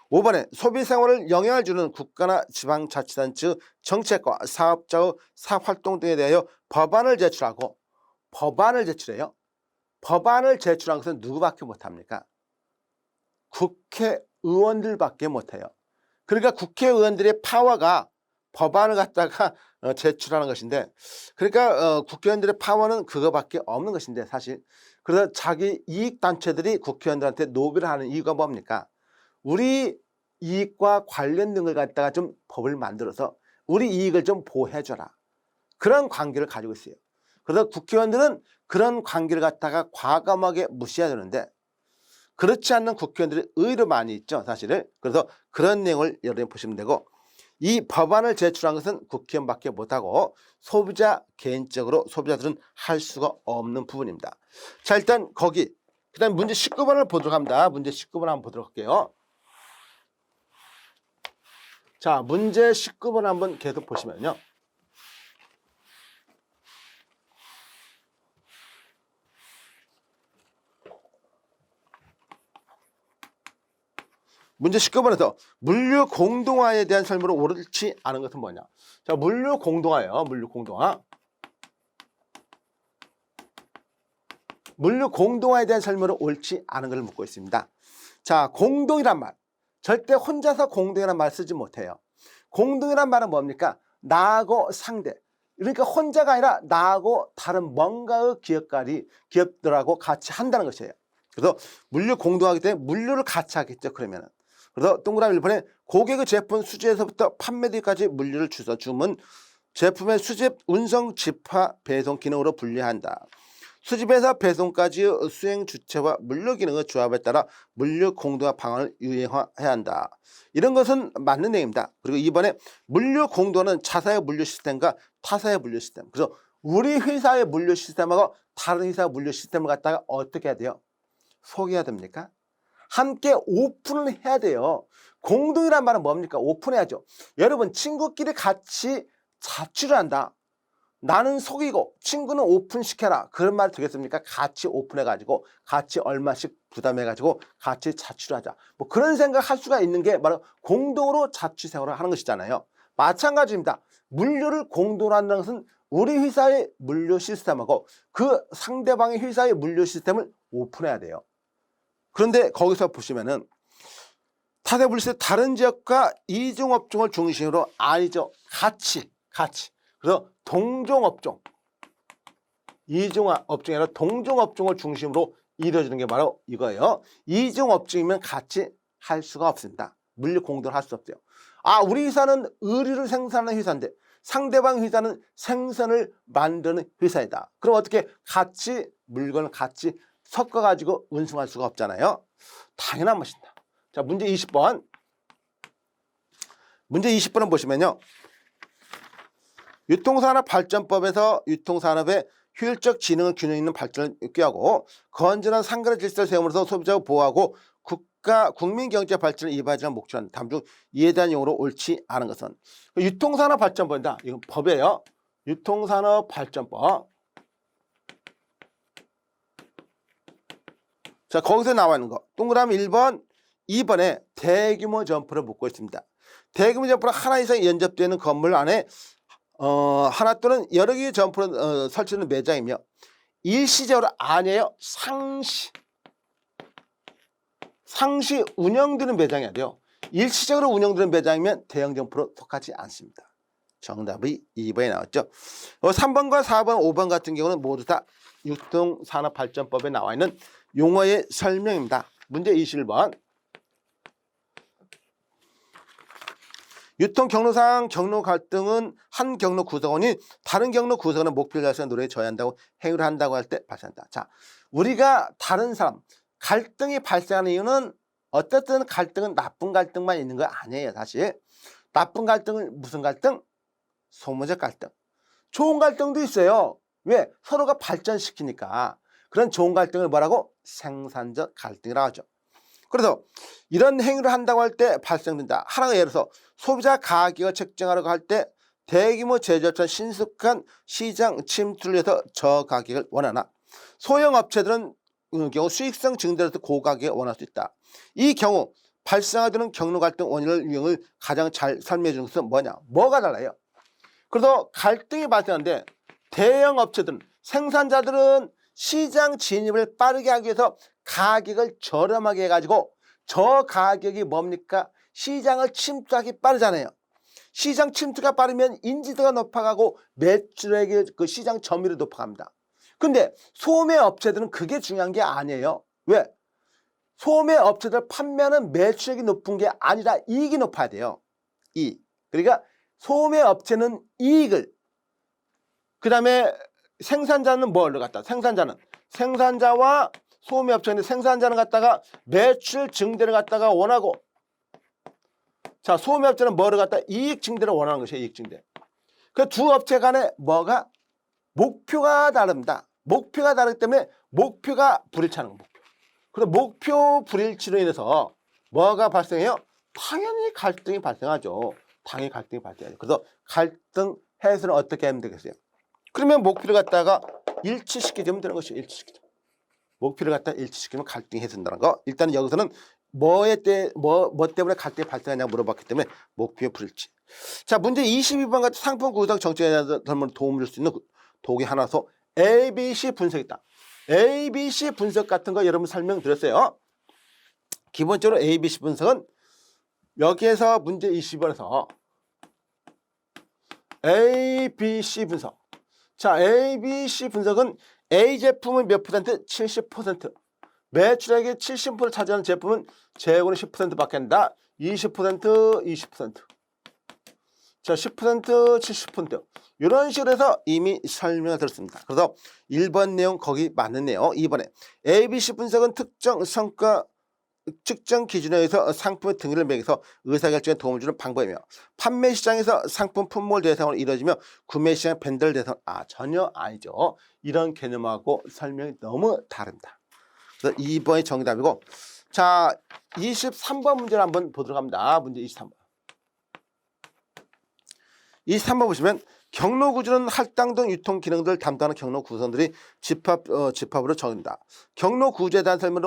5번에 소비 생활을 영향을 주는 국가나 지방자치단체의 정책과 사업자의 사업활동 등에 대하여 법안을 제출해요. 법안을 제출한 것은 누구밖에 못합니까? 국회의원들밖에 못해요. 그러니까 국회의원들의 파워가 법안을 갖다가 제출하는 것인데, 그러니까 국회의원들의 파워는 그거밖에 없는 것인데 사실. 그래서 자기 이익단체들이 국회의원들한테 노비를 하는 이유가 뭡니까? 우리 이익과 관련된 걸 갖다가 좀 법을 만들어서 우리 이익을 좀 보호해줘라. 그런 관계를 가지고 있어요. 그래서 국회의원들은 그런 관계를 갖다가 과감하게 무시해야 되는데, 그렇지 않는 국회의원들이 의외로 많이 있죠, 사실은. 그래서 그런 내용을 여러분이 보시면 되고, 이 법안을 제출한 것은 국회의원밖에 못하고 소비자 개인적으로 소비자들은 할 수가 없는 부분입니다. 자, 일단 거기 그 다음 문제 19번을 보도록 합니다. 문제 19번 한번 보도록 할게요. 자, 문제 19번 한번 계속 보시면요. 문제 19번에서 물류 공동화에 대한 설명으로 옳지 않은 것은 뭐냐? 자, 물류 공동화예요. 물류 공동화. 물류 공동화에 대한 설명으로 옳지 않은 것을 묻고 있습니다. 자, 공동이란 말. 절대 혼자서 공동이란 말 쓰지 못해요. 공동이란 말은 뭡니까? 나하고 상대. 그러니까 혼자가 아니라 나하고 다른 뭔가의 기업들하고 같이 한다는 것이에요. 그래서 물류 공동화하기 때문에 물류를 같이 하겠죠, 그러면은. 그래서 동그라미 1번에 고객의 제품 수집에서부터 판매되기까지 물류를 주문, 제품의 수집, 운송, 집화, 배송 기능으로 분리한다. 수집에서 배송까지의 수행 주체와 물류 기능의 조합에 따라 물류 공동화 방안을 유행해야 한다. 이런 것은 맞는 내용입니다. 그리고 2번에 물류 공동화는 자사의 물류 시스템과 타사의 물류 시스템. 그래서 우리 회사의 물류 시스템하고 다른 회사의 물류 시스템을 갖다가 어떻게 해야 돼요? 소개해야 됩니까? 함께 오픈을 해야 돼요. 공동이란 말은 뭡니까? 오픈해야죠. 여러분, 친구끼리 같이 자취를 한다. 나는 속이고 친구는 오픈시켜라. 그런 말 되겠습니까? 같이 오픈해가지고 같이 얼마씩 부담해가지고 같이 자취를 하자. 뭐 그런 생각할 수가 있는 게 바로 공동으로 자취 생활을 하는 것이잖아요. 마찬가지입니다. 물류를 공동으로 한다는 것은 우리 회사의 물류 시스템하고 그 상대방의 회사의 물류 시스템을 오픈해야 돼요. 그런데 거기서 보시면은 타대 분리세 다른 지역과 이중업종을 중심으로 아니죠. 같이. 그래서 동종업종, 이중업종이 아니라 동종업종을 중심으로 이루어지는 게 바로 이거예요. 이중업종이면 같이 할 수가 없습니다. 물류 공동을 할 수 없어요. 아, 우리 회사는 의류를 생산하는 회사인데 상대방 회사는 생선을 만드는 회사이다. 그럼 어떻게 같이 물건을 같이 섞어가지고 운송할 수가 없잖아요. 당연한 것입니다. 자, 문제 20번. 문제 20번은 보시면요. 유통산업발전법에서 유통산업의 효율적 진흥을 균형 있는 발전을 꾀하고 건전한 상거래 질서를 세움으로써 소비자를 보호하고 국민 경제 발전을 이바지하는 목적을 한다. 다음 중 이에 대한 용어로 옳지 않은 것은 유통산업발전법이다. 이건 법이에요. 유통산업발전법. 자, 거기서 나와 있는 거. 동그라미 1번, 2번에 대규모 점포를 묻고 있습니다. 대규모 점포는 하나 이상 연접되는 건물 안에 하나 또는 여러 개의 점포를 설치하는 매장이며 일시적으로 아니에요. 상시 운영되는 매장이어야 돼요. 일시적으로 운영되는 매장이면 대형 점포로 속하지 않습니다. 정답이 2번에 나왔죠. 3번과 4번, 5번 같은 경우는 모두 다 유통산업발전법에 나와 있는 용어의 설명입니다. 문제 21번. 유통 경로상 경로 갈등은 한 경로 구성원이 다른 경로 구성원의 목표를 달성하는 노력에 저해한다고 행위를 한다고 할 때 발생한다. 자, 우리가 다른 사람 갈등이 발생하는 이유는 어쨌든 갈등은 나쁜 갈등만 있는 거 아니에요. 사실 나쁜 갈등은 무슨 갈등? 소모적 갈등. 좋은 갈등도 있어요. 왜? 서로가 발전시키니까. 그런 좋은 갈등을 뭐라고? 생산적 갈등이라고 하죠. 그래서 이런 행위를 한다고 할 때 발생된다. 하나가 예를 들어서 소비자 가격을 책정하려고 할 때 대규모 제조업체는 신속한 시장 침투를 위해서 저가격을 원하나 소형 업체들은 경우 수익성 증대로서 고가격을 원할 수 있다. 이 경우 발생하는 경로 갈등 원인을 유형을 가장 잘 설명해 주는 것은 뭐냐? 뭐가 달라요? 그래서 갈등이 발생하는데 대형 업체들은 생산자들은 시장 진입을 빠르게 하기 위해서 가격을 저렴하게 해가지고 저 가격이 뭡니까? 시장을 침투하기 빠르잖아요. 시장 침투가 빠르면 인지도가 높아가고 매출액의 그 시장 점유율이 높아갑니다. 근데 소매 업체들은 그게 중요한 게 아니에요. 왜? 소매 업체들 판매하는 매출액이 높은 게 아니라 이익이 높아야 돼요. 이익. 그러니까 소매 업체는 이익을, 그 다음에 생산자는 뭘 갖다? 생산자와 소매 업체인데 생산자는 갖다가 매출 증대를 갖다가 원하고, 자, 소매 업체는 뭐를 갖다? 이익 증대를 원하는 것이에요. 이익 증대. 그 두 업체 간에 뭐가? 목표가 다릅니다. 목표가 다르기 때문에 목표가 불일치하는 거예요. 그래서 목표 불일치로 인해서 뭐가 발생해요? 당연히 갈등이 발생하죠. 당연히 갈등이 발생하죠. 그래서 갈등 해소는 어떻게 하면 되겠어요? 그러면 목표를 갖다가 일치시키면 되는 것이죠. 일치시키죠. 목표를 갖다 일치시키면 갈등이 해소된다는 거. 일단 여기서는 뭐 때문에 갈등이 발생하냐고 물어봤기 때문에 목표 불일치. 자, 문제 22번 같은 상품 구성 정책에 대한 도움을 줄 수 있는 도구 하나서 ABC 분석이다. ABC 분석 같은 거 여러분 설명드렸어요. 기본적으로 ABC 분석은 여기에서 문제 20번에서 ABC 분석. 자, ABC 분석은 A 제품은 몇 퍼센트? 70%. 매출액의 70%를 차지하는 제품은 재고는 10%밖에 안 된다. 20%, 20%. 자, 10%, 70%. 이런 식으로 해서 이미 설명을 드렸습니다. 그래서 1번 내용 거기 맞는 내용. 2번에 ABC 분석은 특정 성과 측정 기준에 의해서 상품의 등위를 매겨서 의사결정에 도움을 주는 방법이며 판매 시장에서 상품 품목 대상으로 이루어지며 구매 시장 밴들 대상 전혀 아니죠. 이런 개념하고 설명이 너무 다릅니다. 그래서 2번이 정답이고, 자, 23번 문제를 한번 보도록 합니다. 문제 23번. 23번 보시면 경로 구조는 할당 등 유통 기능들을 담당하는 경로 구성들이 집합으로 정한다. 경로 구조에 대한 설명은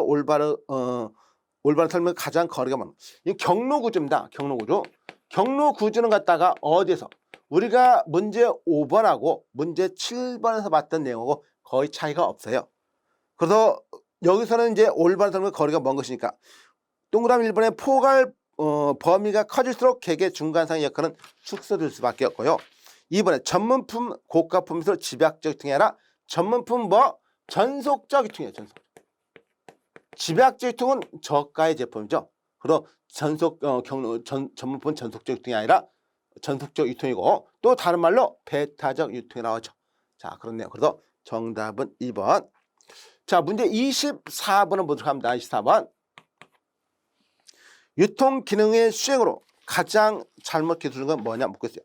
올바른 설명이 가장 거리가 많은 이 경로 구조입니다. 경로 구조. 경로 구조는 갖다가 어디에서 우리가 문제 5번하고 문제 7번에서 봤던 내용하고 거의 차이가 없어요. 그래서 여기서는 이제 올바른 설명의 거리가 먼 것이니까 동그라미 1번에 포괄 범위가 커질수록 개개 중간상의 역할은 축소될 수밖에 없고요. 2번에 전문품 고가품에서 집약적 유통이 아니라 전문품 전속적 유통이에요. 집약적 유통은 저가의 제품이죠. 그리고 전문품 전속적 유통이 아니라 전속적 유통이고, 또 다른 말로 배타적 유통이라고 하죠. 자, 그렇네요. 그래서 정답은 2번. 자, 문제 24번을 보도록 합니다. 24번. 유통 기능의 수행으로 가장 잘못 기술한 건 뭐냐 묻고 있어요.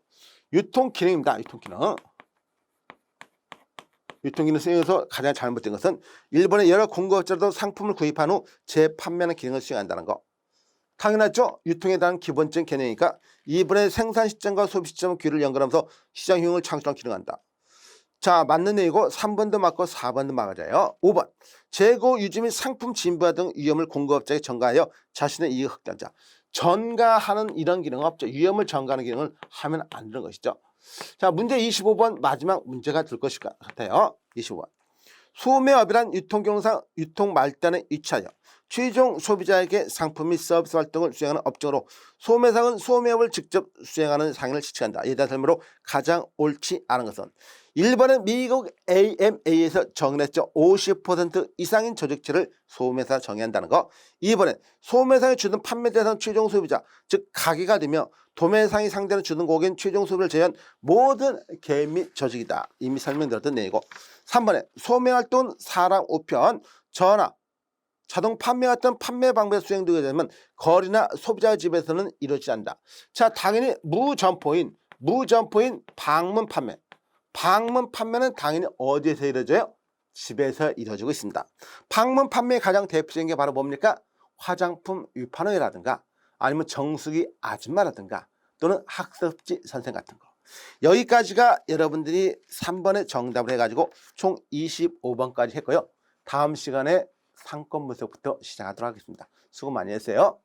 유통 기능입니다. 유통 기능. 유통 기능 수행에서 가장 잘못된 것은 1번에 여러 공급업자도 상품을 구입한 후 재판매하는 기능을 수행한다는 거. 당연하죠. 유통에 대한 기본적인 개념이니까 2번의 생산 시점과 소비 시점의 귀를 연결하면서 시장 효용을 창출하는 기능을 한다. 자, 맞는 얘기고 3번도 맞고 4번도 맞아요. 5번. 재고 유지 및 상품 진부화 등 위험을 공급업자에게 전가하여 자신의 이익을 확대한다. 전가하는 이런 기능은 없죠. 위험을 전가하는 기능을 하면 안 되는 것이죠. 자, 문제 25번 마지막 문제가 될 것일 것 같아요. 25번. 소매업이란 유통경상 유통 말단에 위치하여 최종 소비자에게 상품 및 서비스 활동을 수행하는 업종으로 소매상은 소매업을 직접 수행하는 상인을 지칭한다. 이에 대한 설명으로 가장 옳지 않은 것은 1번은 미국 AMA에서 정했죠. 50% 이상인 조직체를 소매사 정의한다는 거. 2번은 소매상이 주는 판매 대상 최종 소비자, 즉 가게가 되며 도매상이 상대로 주는 고객인 최종 소비를 제외한 모든 개인 및 조직이다. 이미 설명드렸던 내용이고. 3번에 소매활동은 사람 우편, 전화, 자동 판매 같은 판매 방법에 수행되게 되면 거리나 소비자 집에서는 이루어지지 않는다. 자, 당연히 무점포인 방문 판매. 방문 판매는 당연히 어디에서 이루어져요? 집에서 이루어지고 있습니다. 방문 판매의 가장 대표적인 게 바로 뭡니까? 화장품 위판업이라든가 아니면 정수기 아줌마라든가 또는 학습지 선생 같은 거. 여기까지가 여러분들이 3번의 정답을 해가지고 총 25번까지 했고요. 다음 시간에 상권 분석부터 시작하도록 하겠습니다. 수고 많이 했어요.